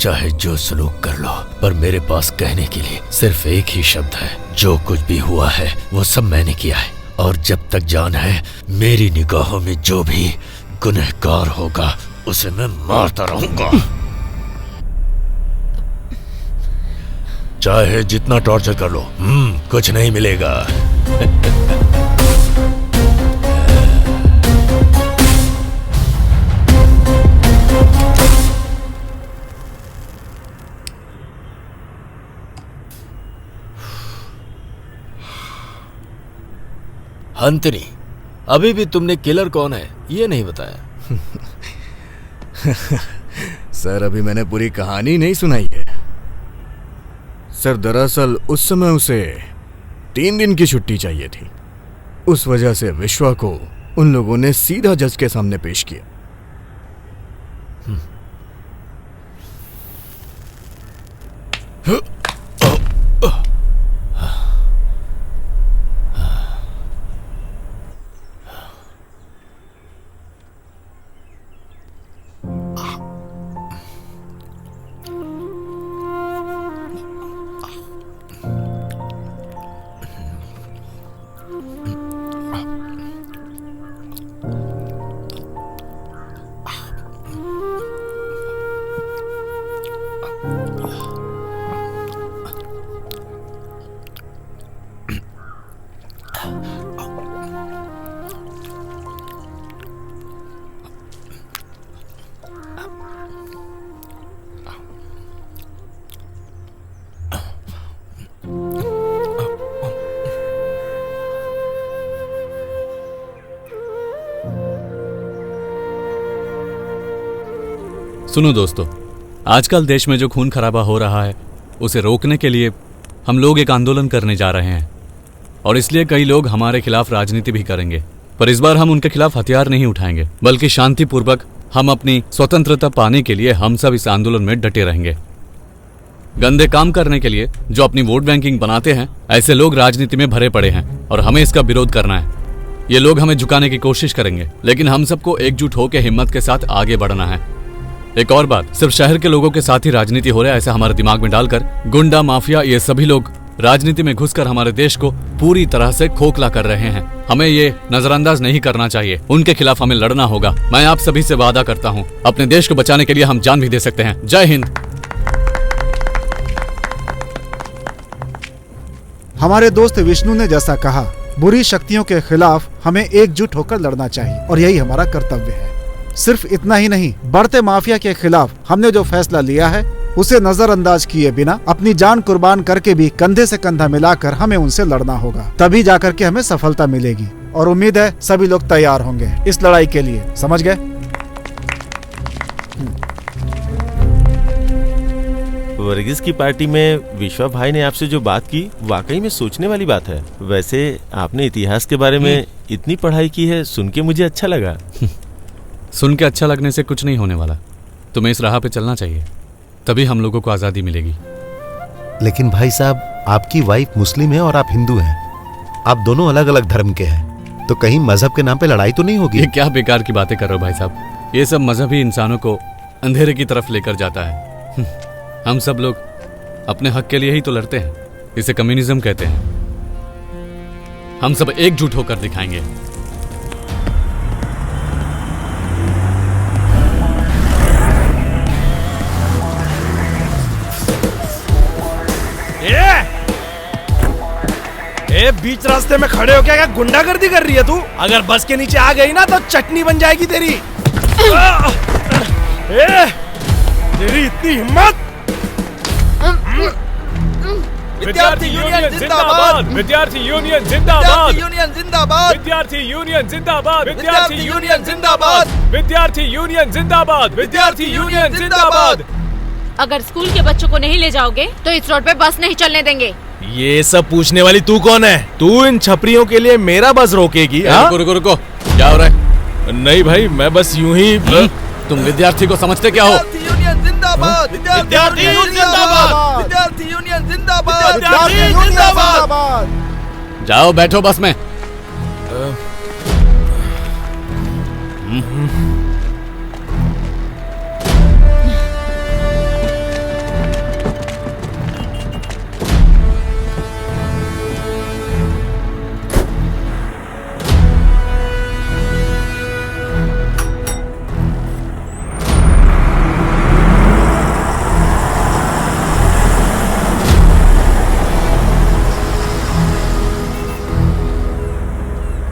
[SPEAKER 3] चाहे जो सलूक कर लो, पर मेरे पास कहने के लिए सिर्फ एक ही शब्द है। जो कुछ भी हुआ है वो सब मैंने किया है, और जब तक जान है मेरी निगाहों में जो भी गुनहगार होगा उसे मैं मारता रहूंगा। चाहे जितना टॉर्चर कर लो, कुछ नहीं मिलेगा। अंतनी, अभी भी तुमने किलर कौन है ये नहीं बताया।
[SPEAKER 4] सर, अभी मैंने पूरी कहानी नहीं सुनाई है। सर, दरअसल उस समय उसे 3 दिन की छुट्टी चाहिए थी। उस वजह से विश्वा को उन लोगों ने सीधा जज के सामने पेश किया।
[SPEAKER 13] सुनो दोस्तों, आजकल देश में जो खून खराबा हो रहा है उसे रोकने के लिए हम लोग एक आंदोलन करने जा रहे हैं, और इसलिए कई लोग हमारे खिलाफ राजनीति भी करेंगे। पर इस बार हम उनके खिलाफ हथियार नहीं उठाएंगे, बल्कि शांतिपूर्वक हम अपनी स्वतंत्रता पाने के लिए हम सब इस आंदोलन में डटे रहेंगे। गंदे काम करने के लिए जो अपनी वोट बैंकिंग बनाते हैं, ऐसे लोग राजनीति में भरे पड़े हैं और हमें इसका विरोध करना है। ये लोग हमें झुकाने की कोशिश करेंगे, लेकिन हम सबको एकजुट होकर हिम्मत के साथ आगे बढ़ना है। एक और बात, सिर्फ शहर के लोगों के साथ ही राजनीति हो रहा है ऐसा हमारे दिमाग में डालकर गुंडा माफिया ये सभी लोग राजनीति में घुसकर हमारे देश को पूरी तरह से खोखला कर रहे हैं। हमें ये नजरअंदाज नहीं करना चाहिए, उनके खिलाफ हमें लड़ना होगा। मैं आप सभी से वादा करता हूँ, अपने देश को बचाने के लिए हम जान भी दे सकते हैं। जय हिंद।
[SPEAKER 2] हमारे दोस्त विष्णु ने जैसा कहा, बुरी शक्तियों के खिलाफ हमें एकजुट होकर लड़ना चाहिए और यही हमारा कर्तव्य है। सिर्फ इतना ही नहीं, बढ़ते माफिया के खिलाफ हमने जो फैसला लिया है उसे नजरअंदाज किए बिना अपनी जान कुर्बान करके भी कंधे से कंधा मिलाकर हमें उनसे लड़ना होगा। तभी जाकर के हमें सफलता मिलेगी। और उम्मीद है सभी लोग तैयार होंगे इस लड़ाई के लिए, समझ गए?
[SPEAKER 8] वर्गीस की पार्टी में विश्वा भाई ने आपसे जो बात की वाकई में सोचने वाली बात है। वैसे आपने इतिहास के बारे में इतनी पढ़ाई की है, सुन के मुझे अच्छा लगा।
[SPEAKER 13] सुन के अच्छा लगने से कुछ नहीं होने वाला। तुम्हें इस राह पे चलना चाहिए, तभी हम लोगों को आज़ादी मिलेगी।
[SPEAKER 5] लेकिन भाई साहब, आपकी वाइफ मुस्लिम है और आप हिंदू हैं। आप दोनों अलग अलग धर्म के हैं, तो कहीं मजहब के नाम पे लड़ाई तो नहीं होगी?
[SPEAKER 13] ये क्या बेकार की बातें कर रहे हो भाई साहब? ये सब मजहब ही इंसानों को अंधेरे की तरफ लेकर जाता है। हम सब लोग अपने हक के लिए ही तो लड़ते हैं। इसे कम्युनिज्म कहते हैं। हम सब एकजुट होकर दिखाएंगे।
[SPEAKER 14] बीच रास्ते में खड़े हो क्या गुंडागर्दी कर रही है तू? अगर बस के नीचे आ गई ना तो चटनी बन जाएगी तेरी। तेरी इतनी हिम्मत!
[SPEAKER 7] विद्यार्थी यूनियन जिंदाबाद! विद्यार्थी यूनियन जिंदाबाद!
[SPEAKER 14] यूनियन जिंदाबाद!
[SPEAKER 7] विद्यार्थी यूनियन जिंदाबाद!
[SPEAKER 14] विद्यार्थी यूनियन जिंदाबाद!
[SPEAKER 7] विद्यार्थी यूनियन जिंदाबाद!
[SPEAKER 14] विद्यार्थी यूनियन जिंदाबाद!
[SPEAKER 9] अगर स्कूल के बच्चों को नहीं ले जाओगे तो इस रोड पे बस नहीं चलने देंगे।
[SPEAKER 14] ये सब पूछने वाली तू कौन है? तू इन छपरियों के लिए मेरा बस रोकेगी?
[SPEAKER 13] रुको रुको रुको, क्या हो रहा है?
[SPEAKER 14] नहीं भाई, मैं बस यूं ही।
[SPEAKER 13] तुम विद्यार्थी को समझते क्या हो?
[SPEAKER 14] यूनियन जिंदाबाद! विद्यार्थी यूनियन जिंदाबाद! विद्यार्थी यूनियन जिंदाबाद! विद्यार्थी यूनियन जिंदाबाद!
[SPEAKER 13] जाओ बैठो बस में।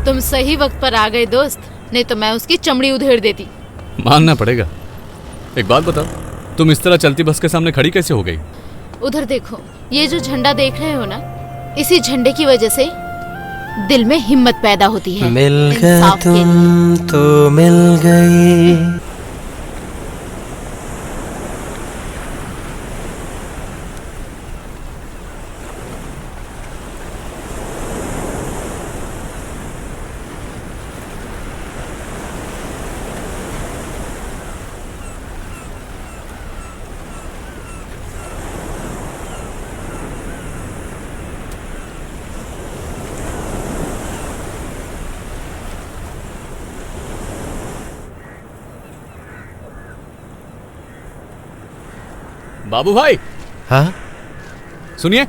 [SPEAKER 9] तुम सही वक्त पर आ गए दोस्त, नहीं तो मैं उसकी चमड़ी उधेड़ देती।
[SPEAKER 13] मानना पड़ेगा। एक बात बताओ, तुम इस तरह चलती बस के सामने खड़ी कैसे हो गई?
[SPEAKER 9] उधर देखो, ये जो झंडा देख रहे हो ना, इसी झंडे की वजह से दिल में हिम्मत पैदा होती है।
[SPEAKER 15] मिल गए तुम तो मिल गई।
[SPEAKER 13] बाबू भाई।
[SPEAKER 5] हाँ
[SPEAKER 13] सुनिए।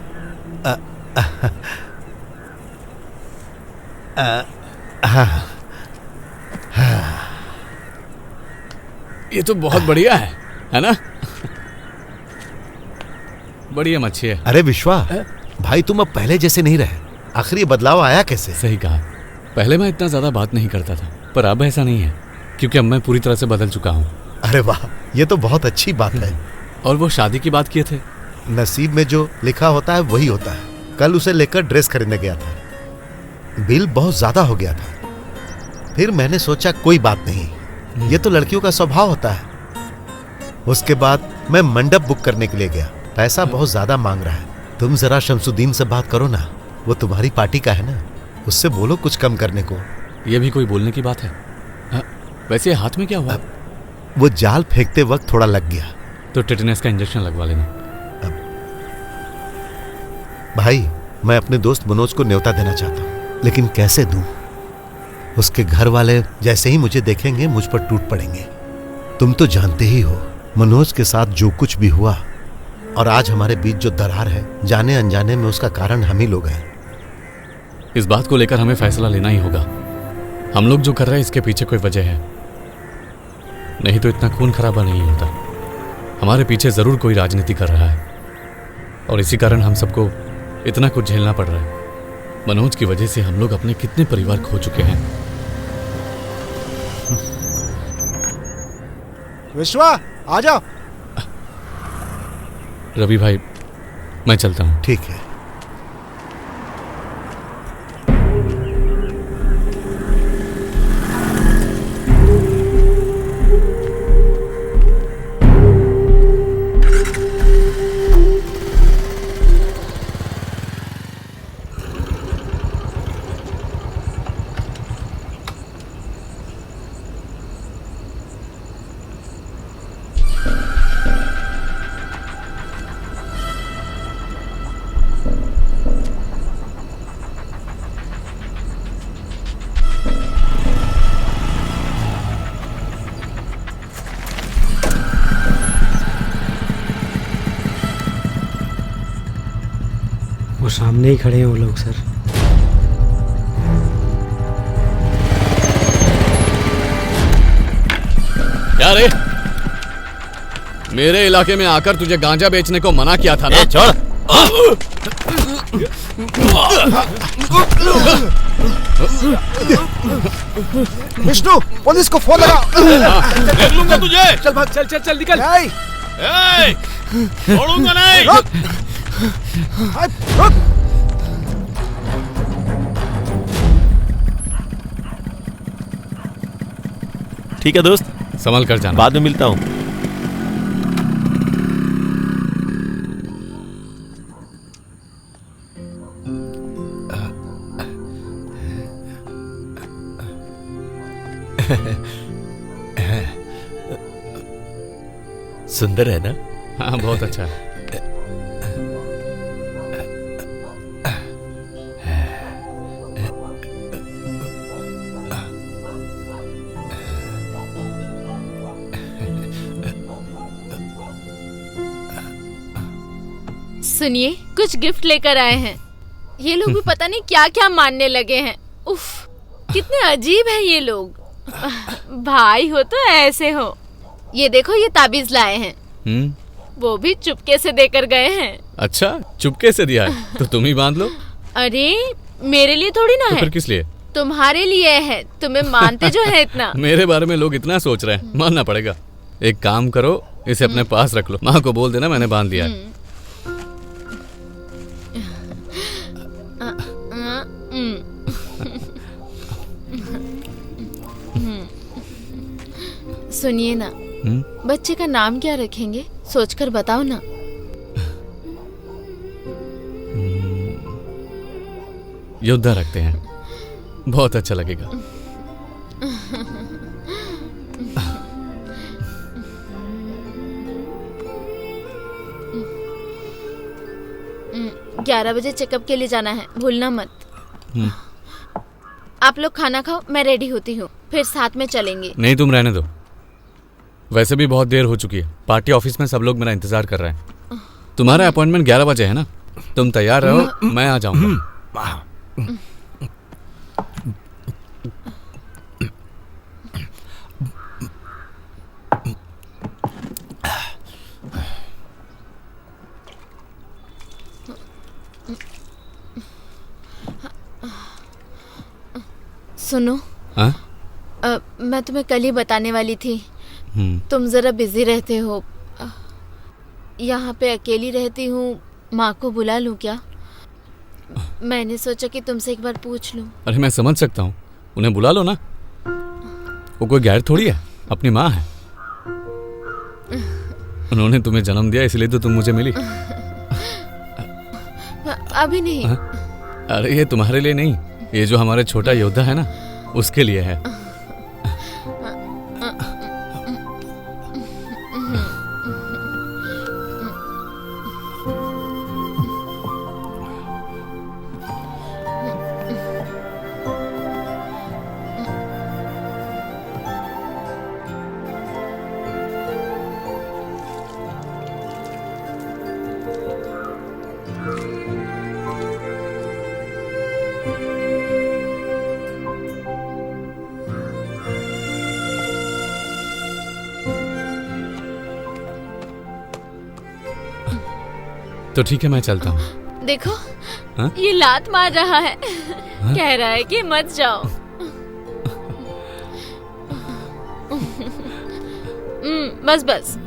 [SPEAKER 13] ये तो बहुत बढ़िया है ना? बढ़िया मच्छी है।
[SPEAKER 5] अरे विश्वा भाई, तुम अब पहले जैसे नहीं रहे। आखिर ये बदलाव आया कैसे?
[SPEAKER 13] सही कहा। पहले मैं इतना ज्यादा बात नहीं करता था, पर अब ऐसा नहीं है, क्योंकि अब मैं पूरी तरह से बदल चुका हूँ।
[SPEAKER 5] अरे वाह, ये तो बहुत अच्छी बात है।
[SPEAKER 13] और वो शादी की बात किए थे।
[SPEAKER 5] नसीब में जो लिखा होता है वही होता है। कल उसे लेकर ड्रेस खरीदने गया था, बिल बहुत ज्यादा हो गया था। फिर मैंने सोचा कोई बात नहीं, ये तो लड़कियों का स्वभाव होता है। उसके बाद मैं मंडप बुक करने के लिए गया। पैसा बहुत ज्यादा मांग रहा है। तुम जरा शमसुद्दीन से बात करो ना, वो तुम्हारी पार्टी का है ना, उससे बोलो कुछ कम करने को।
[SPEAKER 13] ये भी कोई बोलने की बात है? वैसे हाथ में क्या हुआ?
[SPEAKER 5] वो जाल फेंकते वक्त थोड़ा लग गया।
[SPEAKER 13] तो टेटनस का इंजेक्शन लगवा लेना।
[SPEAKER 5] भाई, मैं अपने दोस्त मनोज को न्योता देना चाहता हूँ, लेकिन कैसे दूं? उसके घर वाले जैसे ही मुझे देखेंगे मुझ पर टूट पड़ेंगे। तुम तो जानते ही हो मनोज के साथ जो कुछ भी हुआ, और आज हमारे बीच जो दरार है, जाने अनजाने में उसका कारण हम ही लोग हैं।
[SPEAKER 13] इस बात को लेकर हमें फैसला लेना ही होगा। हम लोग जो कर रहे हैं इसके पीछे कोई वजह है, नहीं तो इतना खून खराबा नहीं होता। हमारे पीछे जरूर कोई राजनीति कर रहा है, और इसी कारण हम सबको इतना कुछ झेलना पड़ रहा है। मनोज की वजह से हम लोग अपने कितने परिवार खो चुके हैं।
[SPEAKER 2] विश्वा, आ जाओ।
[SPEAKER 13] रवि भाई, मैं चलता हूँ।
[SPEAKER 5] ठीक है।
[SPEAKER 15] सामने ही खड़े हैं वो लोग सर।
[SPEAKER 13] क्या रे? मेरे इलाके में आकर तुझे गांजा बेचने को मना किया था ना?
[SPEAKER 8] छोड़।
[SPEAKER 2] विष्णु, पुलिस को फोन लगा।
[SPEAKER 8] देख लूंगा तुझे।
[SPEAKER 7] चल भाग, चल चल चल निकल।
[SPEAKER 8] छोड़ूंगा नहीं।
[SPEAKER 2] रुक।
[SPEAKER 8] ठीक है दोस्त,
[SPEAKER 13] संभल कर जाना।
[SPEAKER 8] बाद में मिलता हूँ। सुंदर है ना?
[SPEAKER 13] हाँ, बहुत अच्छा है।
[SPEAKER 9] सुनिए, कुछ गिफ्ट लेकर आए हैं। ये लोग भी पता नहीं क्या क्या मानने लगे हैं। उफ, कितने अजीब है ये लोग। भाई हो तो ऐसे हो। ये देखो, ये ताबीज लाए हैं। वो भी चुपके से देकर गए हैं।
[SPEAKER 13] अच्छा, चुपके से दिया है तो तुम ही बांध लो।
[SPEAKER 9] अरे मेरे लिए थोड़ी ना
[SPEAKER 13] तो
[SPEAKER 9] है।
[SPEAKER 13] फिर किस लिए?
[SPEAKER 9] तुम्हारे लिए है। तुम्हें मानते जो है इतना।
[SPEAKER 13] मेरे बारे में लोग इतना सोच रहे हैं, मानना पड़ेगा। एक काम करो, इसे अपने पास रख लो। माँ को बोल देना मैंने बांध दिया है। सुनिए ना, बच्चे का नाम क्या रखेंगे? सोचकर बताओ ना। योद्धा रखते हैं, बहुत अच्छा लगेगा।
[SPEAKER 9] ग्यारह बजे चेकअप के लिए जाना है, भूलना मत। आप लोग खाना खाओ, मैं रेडी होती हूँ, फिर साथ में चलेंगे।
[SPEAKER 13] नहीं, तुम रहने दो। वैसे भी बहुत देर हो चुकी है। पार्टी ऑफिस में सब लोग मेरा इंतजार कर रहे हैं। तुम्हारा अपॉइंटमेंट 11 बजे है ना? तुम तैयार रहो, मैं आ जाऊंगा।
[SPEAKER 9] सुनो, मैं तुम्हें कल ही बताने वाली थी। तुम जरा बिजी रहते हो। यहाँ पे अकेली रहती हूँ, माँ को बुला लूँ क्या? मैंने सोचा कि तुमसे एक बार पूछ लूँ।
[SPEAKER 13] अरे मैं समझ सकता हूँ, उन्हें बुला लो ना। वो कोई गैर थोड़ी है, अपनी माँ है। उन्होंने तुम्हें जन्म दिया, इसलिए तो तुम मुझे मिली।
[SPEAKER 9] अभी नहीं।
[SPEAKER 13] अरे ये तुम्हारे लिए नहीं, ये जो हमारे छोटा योद्धा है ना, उसके लिए है। तो ठीक है, मैं चलता हूँ।
[SPEAKER 9] देखो,
[SPEAKER 13] हा?
[SPEAKER 9] ये लात मार रहा है। कह रहा है कि मत जाओ। बस बस।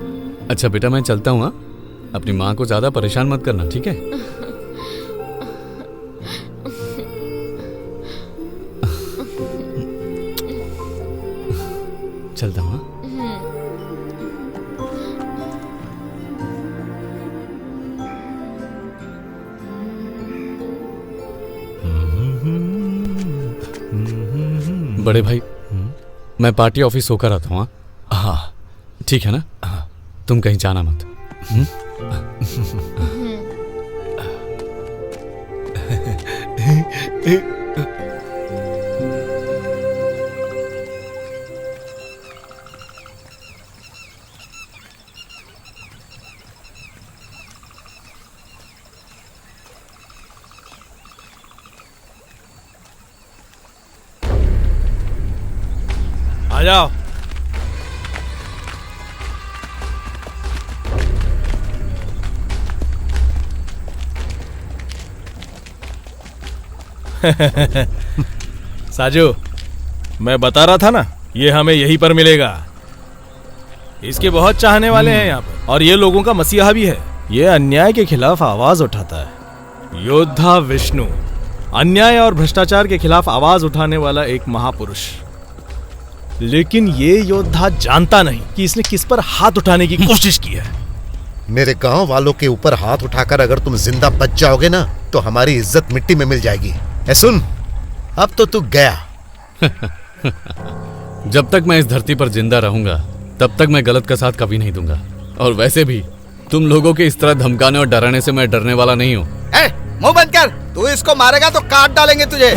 [SPEAKER 13] अच्छा बेटा, मैं चलता हूँ। अपनी माँ को ज्यादा परेशान मत करना, ठीक है? चलता हूँ। बड़े भाई, मैं पार्टी ऑफिस होकर आता हूँ। हाँ ठीक है ना? तुम कहीं जाना मत।
[SPEAKER 7] जाओ। साजू, मैं बता रहा था ना, ये हमें यहीं पर मिलेगा। इसके बहुत चाहने वाले हैं यहाँ पर, और ये लोगों का मसीहा भी है। ये अन्याय के खिलाफ आवाज उठाता है। योद्धा विष्णु, अन्याय और भ्रष्टाचार के खिलाफ आवाज उठाने वाला एक महापुरुष। लेकिन ये योद्धा जानता नहीं कि इसने किस पर हाथ उठाने की कोशिश की है।
[SPEAKER 5] मेरे गांव वालों के ऊपर हाथ उठाकर अगर तुम जिंदा बच जाओगे ना, तो हमारी इज्जत मिट्टी में मिल जाएगी। ए सुन, अब तो तू गया।
[SPEAKER 13] जब तक मैं इस धरती पर जिंदा रहूंगा तब तक मैं गलत का साथ कभी नहीं दूंगा। और वैसे भी तुम लोगों के इस तरह धमकाने और डराने से मैं डरने वाला नहीं हूँ।
[SPEAKER 1] मुंह बंद कर, तू इसको मारेगा तो काट डालेंगे तुझे।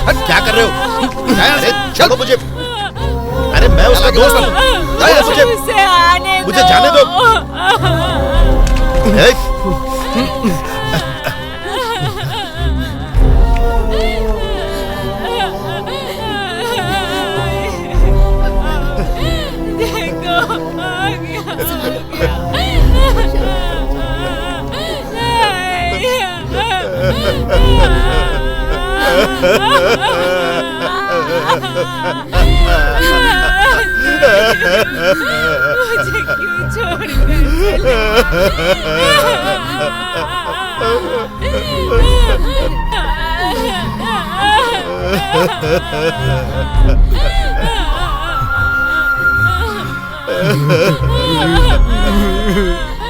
[SPEAKER 5] अरे क्या कर रहे हो? अरे चलो मुझे, अरे मैं उसका दोस्त हूँ, मुझे जाने दो।
[SPEAKER 14] मुझे क्यों छोड़कर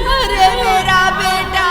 [SPEAKER 11] अरे मेरा बेटा,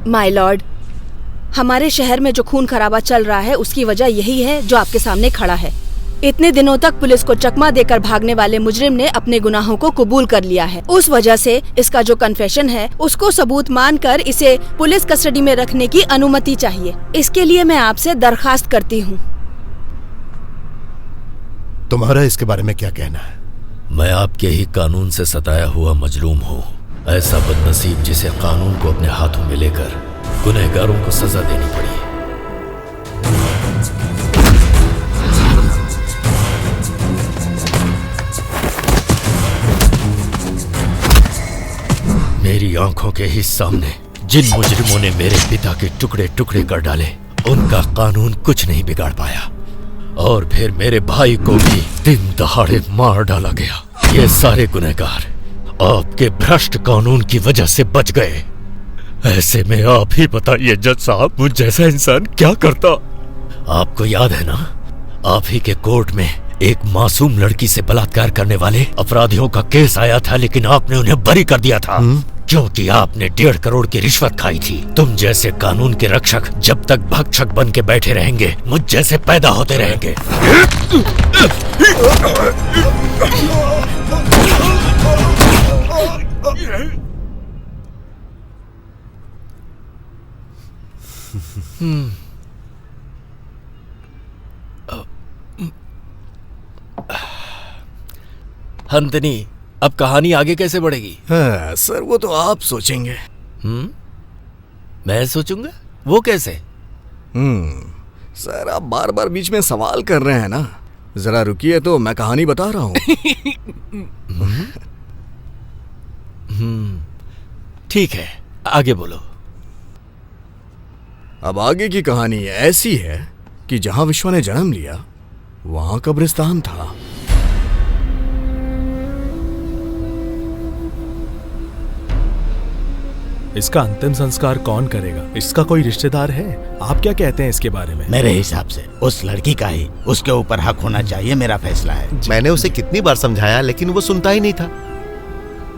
[SPEAKER 11] माय लॉर्ड, हमारे शहर में जो खून खराबा चल रहा है उसकी वजह यही है जो आपके सामने खड़ा है। इतने दिनों तक पुलिस को चकमा देकर भागने वाले मुजरिम ने अपने गुनाहों को कबूल कर लिया है। उस वजह से इसका जो कन्फेशन है उसको सबूत मानकर इसे पुलिस कस्टडी में रखने की अनुमति चाहिए। इसके लिए मैं आपसे दरखास्त करती हूँ।
[SPEAKER 5] तुम्हारा इसके बारे में क्या कहना है?
[SPEAKER 3] मैं आपके ही कानून से सताया हुआ मजलूम हूँ, ऐसा बदनसीब जिसे कानून को अपने हाथों में लेकर गुनहगारों को सजा देनी पड़ी। मेरी आंखों के ही सामने जिन मुजरिमों ने मेरे पिता के टुकड़े टुकड़े कर डाले, उनका कानून कुछ नहीं बिगाड़ पाया, और फिर मेरे भाई को भी दिन दहाड़े मार डाला गया। ये सारे गुनहगार आपके भ्रष्ट कानून की वजह से बच गए। ऐसे में आप ही बताइए जज साहब, मुझ जैसा इंसान क्या करता? आपको याद है ना, आप ही के कोर्ट में एक मासूम लड़की से बलात्कार करने वाले अपराधियों का केस आया था, लेकिन आपने उन्हें बरी कर दिया था क्योंकि आपने 1.5 करोड़ की रिश्वत खाई थी। तुम जैसे कानून के रक्षक जब तक भक्षक बन के बैठे रहेंगे, मुझ जैसे पैदा होते रहेंगे। हंतनी, अब कहानी आगे कैसे बढ़ेगी?
[SPEAKER 4] हाँ, सर वो तो आप सोचेंगे।
[SPEAKER 3] मैं सोचूंगा? वो कैसे?
[SPEAKER 4] सर आप बार बार बीच में सवाल कर रहे हैं ना, जरा रुकिए तो मैं कहानी बता रहा हूँ।
[SPEAKER 3] ठीक है, आगे बोलो।
[SPEAKER 4] अब आगे की कहानी ऐसी है कि जहां विश्वा ने जन्म लिया वहां कब्रिस्तान था।
[SPEAKER 7] इसका अंतिम संस्कार कौन करेगा? इसका कोई रिश्तेदार है? आप क्या कहते हैं इसके बारे में?
[SPEAKER 1] मेरे हिसाब से उस लड़की का ही उसके ऊपर हक होना चाहिए, मेरा फैसला है।
[SPEAKER 5] मैंने उसे कितनी बार समझाया लेकिन वो सुनता ही नहीं था।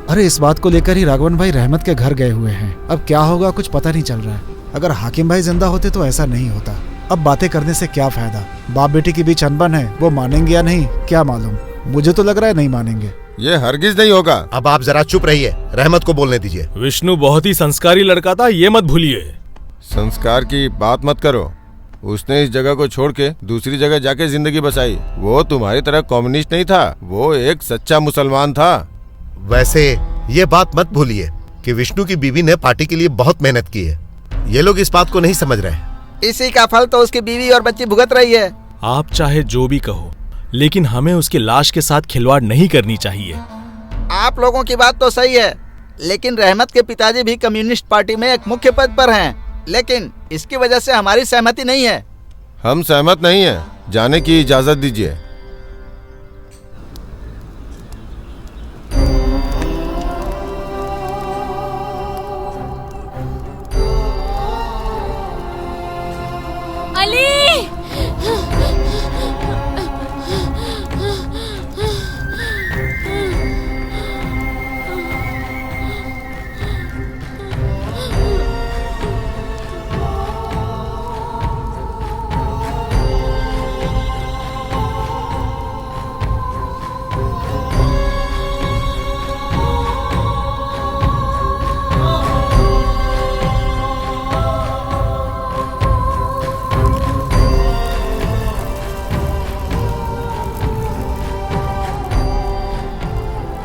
[SPEAKER 2] अरे इस बात को लेकर ही राघवन भाई रहमत के घर गए हुए हैं। अब क्या होगा कुछ पता नहीं चल रहा है। अगर हाकिम भाई जिंदा होते तो ऐसा नहीं होता। अब बातें करने से क्या फायदा? बाप बेटी के बीच अनबन है, वो मानेंगे या नहीं क्या मालूम। मुझे तो लग रहा है नहीं मानेंगे।
[SPEAKER 5] ये हरगिज नहीं होगा। अब आप जरा चुप रहिए, रहमत को बोलने दीजिए।
[SPEAKER 7] विष्णु बहुत ही संस्कारी लड़का था, ये मत भूलिए।
[SPEAKER 5] संस्कार की बात मत करो। उसने इस जगह को छोड़ के दूसरी जगह जाके जिंदगी बसाई। वो तुम्हारी तरह कम्युनिस्ट नहीं था, वो एक सच्चा मुसलमान था। वैसे ये बात मत भूलिए कि विष्णु की बीवी ने पार्टी के लिए बहुत मेहनत की है। ये लोग इस बात को नहीं समझ रहे।
[SPEAKER 14] इसी का फल तो उसकी बीवी और बच्ची भुगत रही है।
[SPEAKER 7] आप चाहे जो भी कहो, लेकिन हमें उसकी लाश के साथ खिलवाड़ नहीं करनी चाहिए।
[SPEAKER 14] आप लोगों की बात तो सही है, लेकिन रहमत के पिताजी भी कम्युनिस्ट पार्टी में एक मुख्य पद पर हैं, लेकिन इसकी वजह से हमारी सहमति नहीं है।
[SPEAKER 5] हम सहमत नहीं हैं। जाने की इजाजत दीजिए।
[SPEAKER 9] अली!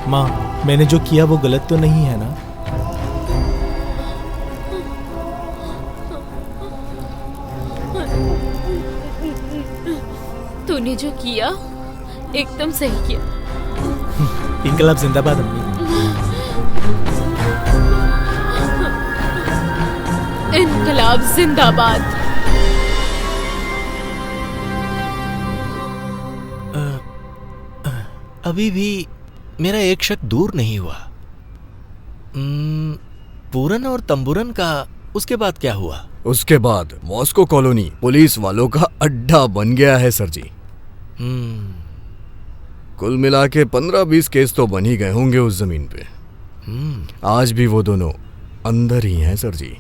[SPEAKER 7] माँ, मैंने जो किया वो गलत तो नहीं है ना?
[SPEAKER 9] तूने जो किया एकदम सही किया।
[SPEAKER 7] इंकलाब जिंदाबाद अम्मी।
[SPEAKER 9] इंकलाब जिंदाबाद।
[SPEAKER 3] अभी भी मेरा एक शक दूर नहीं हुआ। पूरन और तंबूरन का उसके बाद क्या हुआ?
[SPEAKER 4] उसके बाद मॉस्को कॉलोनी पुलिस वालों का अड्डा बन गया है सर जी। कुल मिला के 15-20 केस तो बन ही गए होंगे उस जमीन पे। आज भी वो दोनों अंदर ही हैं सर जी।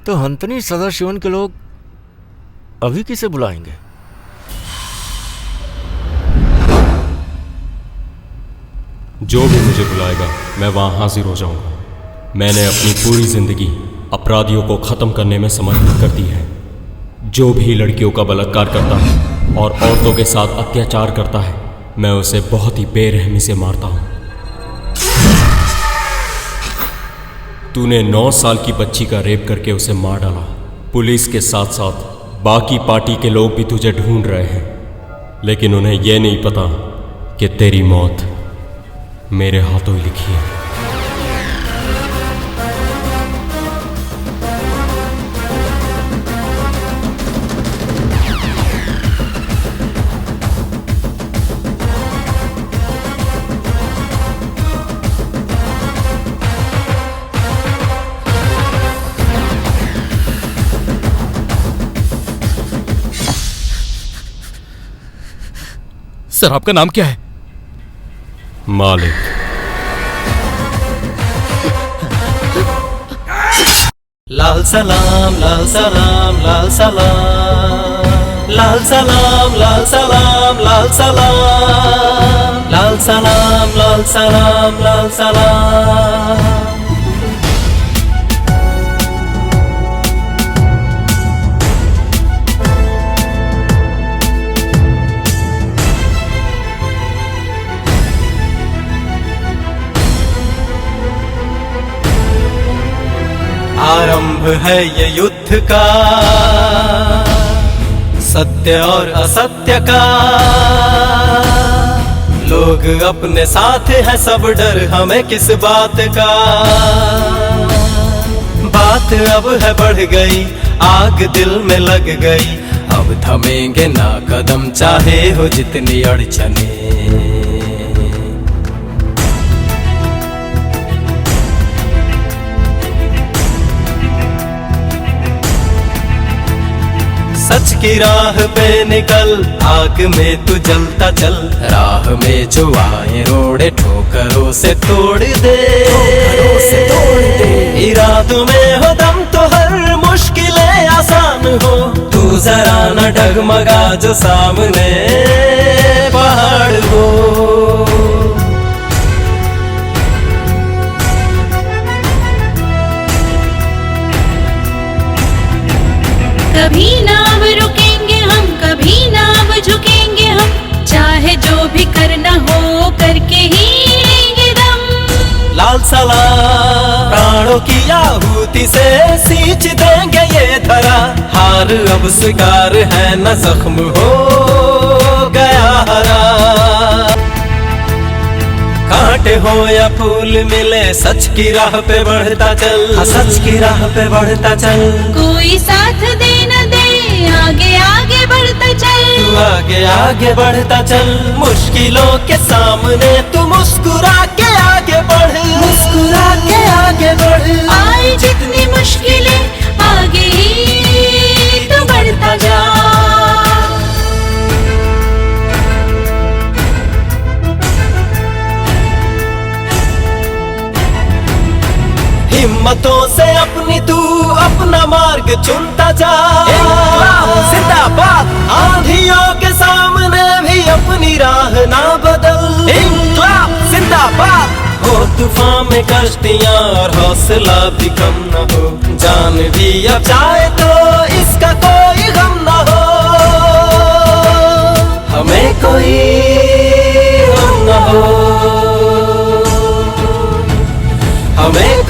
[SPEAKER 4] तो हंतनी सदाशिवन के लोग अभी किसे बुलाएंगे?
[SPEAKER 10] जो भी मुझे बुलाएगा मैं वहां हाजिर हो जाऊंगा। मैंने अपनी पूरी जिंदगी अपराधियों को खत्म करने में समर्पित कर दी है। जो भी लड़कियों का बलात्कार करता है और औरतों के साथ अत्याचार करता है, मैं उसे बहुत ही बेरहमी से मारता हूं। तूने 9 साल की बच्ची का रेप करके उसे मार डाला। पुलिस के साथ साथ बाकी पार्टी के लोग भी तुझे ढूंढ रहे हैं, लेकिन उन्हें यह नहीं पता कि तेरी मौत मेरे हाथों ही लिखी है।
[SPEAKER 16] सर, आपका नाम क्या है?
[SPEAKER 10] मालिक।
[SPEAKER 15] लाल सलाम, लाल सलाम, लाल सलाम, लाल सलाम, लाल सलाम, लाल सलाम, लाल सलाम, लाल सलाम, लाल सलाम। आरंभ है ये युद्ध का, सत्य और असत्य का। लोग अपने साथ हैं, सब डर हमें किस बात का। बात अब है बढ़ गई, आग दिल में लग गई। अब थमेंगे ना कदम, चाहे हो जितनी अड़चने। सच की राह पे निकल, आग में तू जलता चल। राह में जो आए रोड़े ठोकरों से तोड़ दे, ठोकरों से तोड़ दे। इरादों में हो दम तो हर मुश्किलें आसान हो। तू जरा न डगमगा जो सामने पहाड़ हो।
[SPEAKER 17] कभी ना अब रुकेंगे हम, कभी ना अब झुकेंगे हम। चाहे जो भी करना हो, करके ही लेंगे दम।
[SPEAKER 15] लाल सलाम, प्राणों की आहुति से सींच देंगे ये धरा। हार अब स्वीकार है न, जख्म हो गया हरा। कांटे हो या फूल मिले, सच की राह पे बढ़ता चल। सच की राह पे बढ़ता चल।
[SPEAKER 17] कोई साथ दे न दे, आगे आगे बढ़ता चल।
[SPEAKER 15] तू आगे आगे बढ़ता चल। मुश्किलों के सामने तू मुस्कुरा के आगे बढ़। मुस्कुरा के आगे बढ़।
[SPEAKER 17] आए जितनी मुश्किलें, आगे ही तू बढ़ता जा।
[SPEAKER 15] हिम्मतों से अपनी तू अपना मार्ग चुनता जा। जिंदाबाद। आंधियों के सामने भी अपनी राह ना बदल। इंकलाब जिंदाबाद। हो तूफान में कश्तियां और हौसला भी कम न हो। जान भी अब जाए तो इसका कोई गम न हो। हमें कोई गम न हो। हमें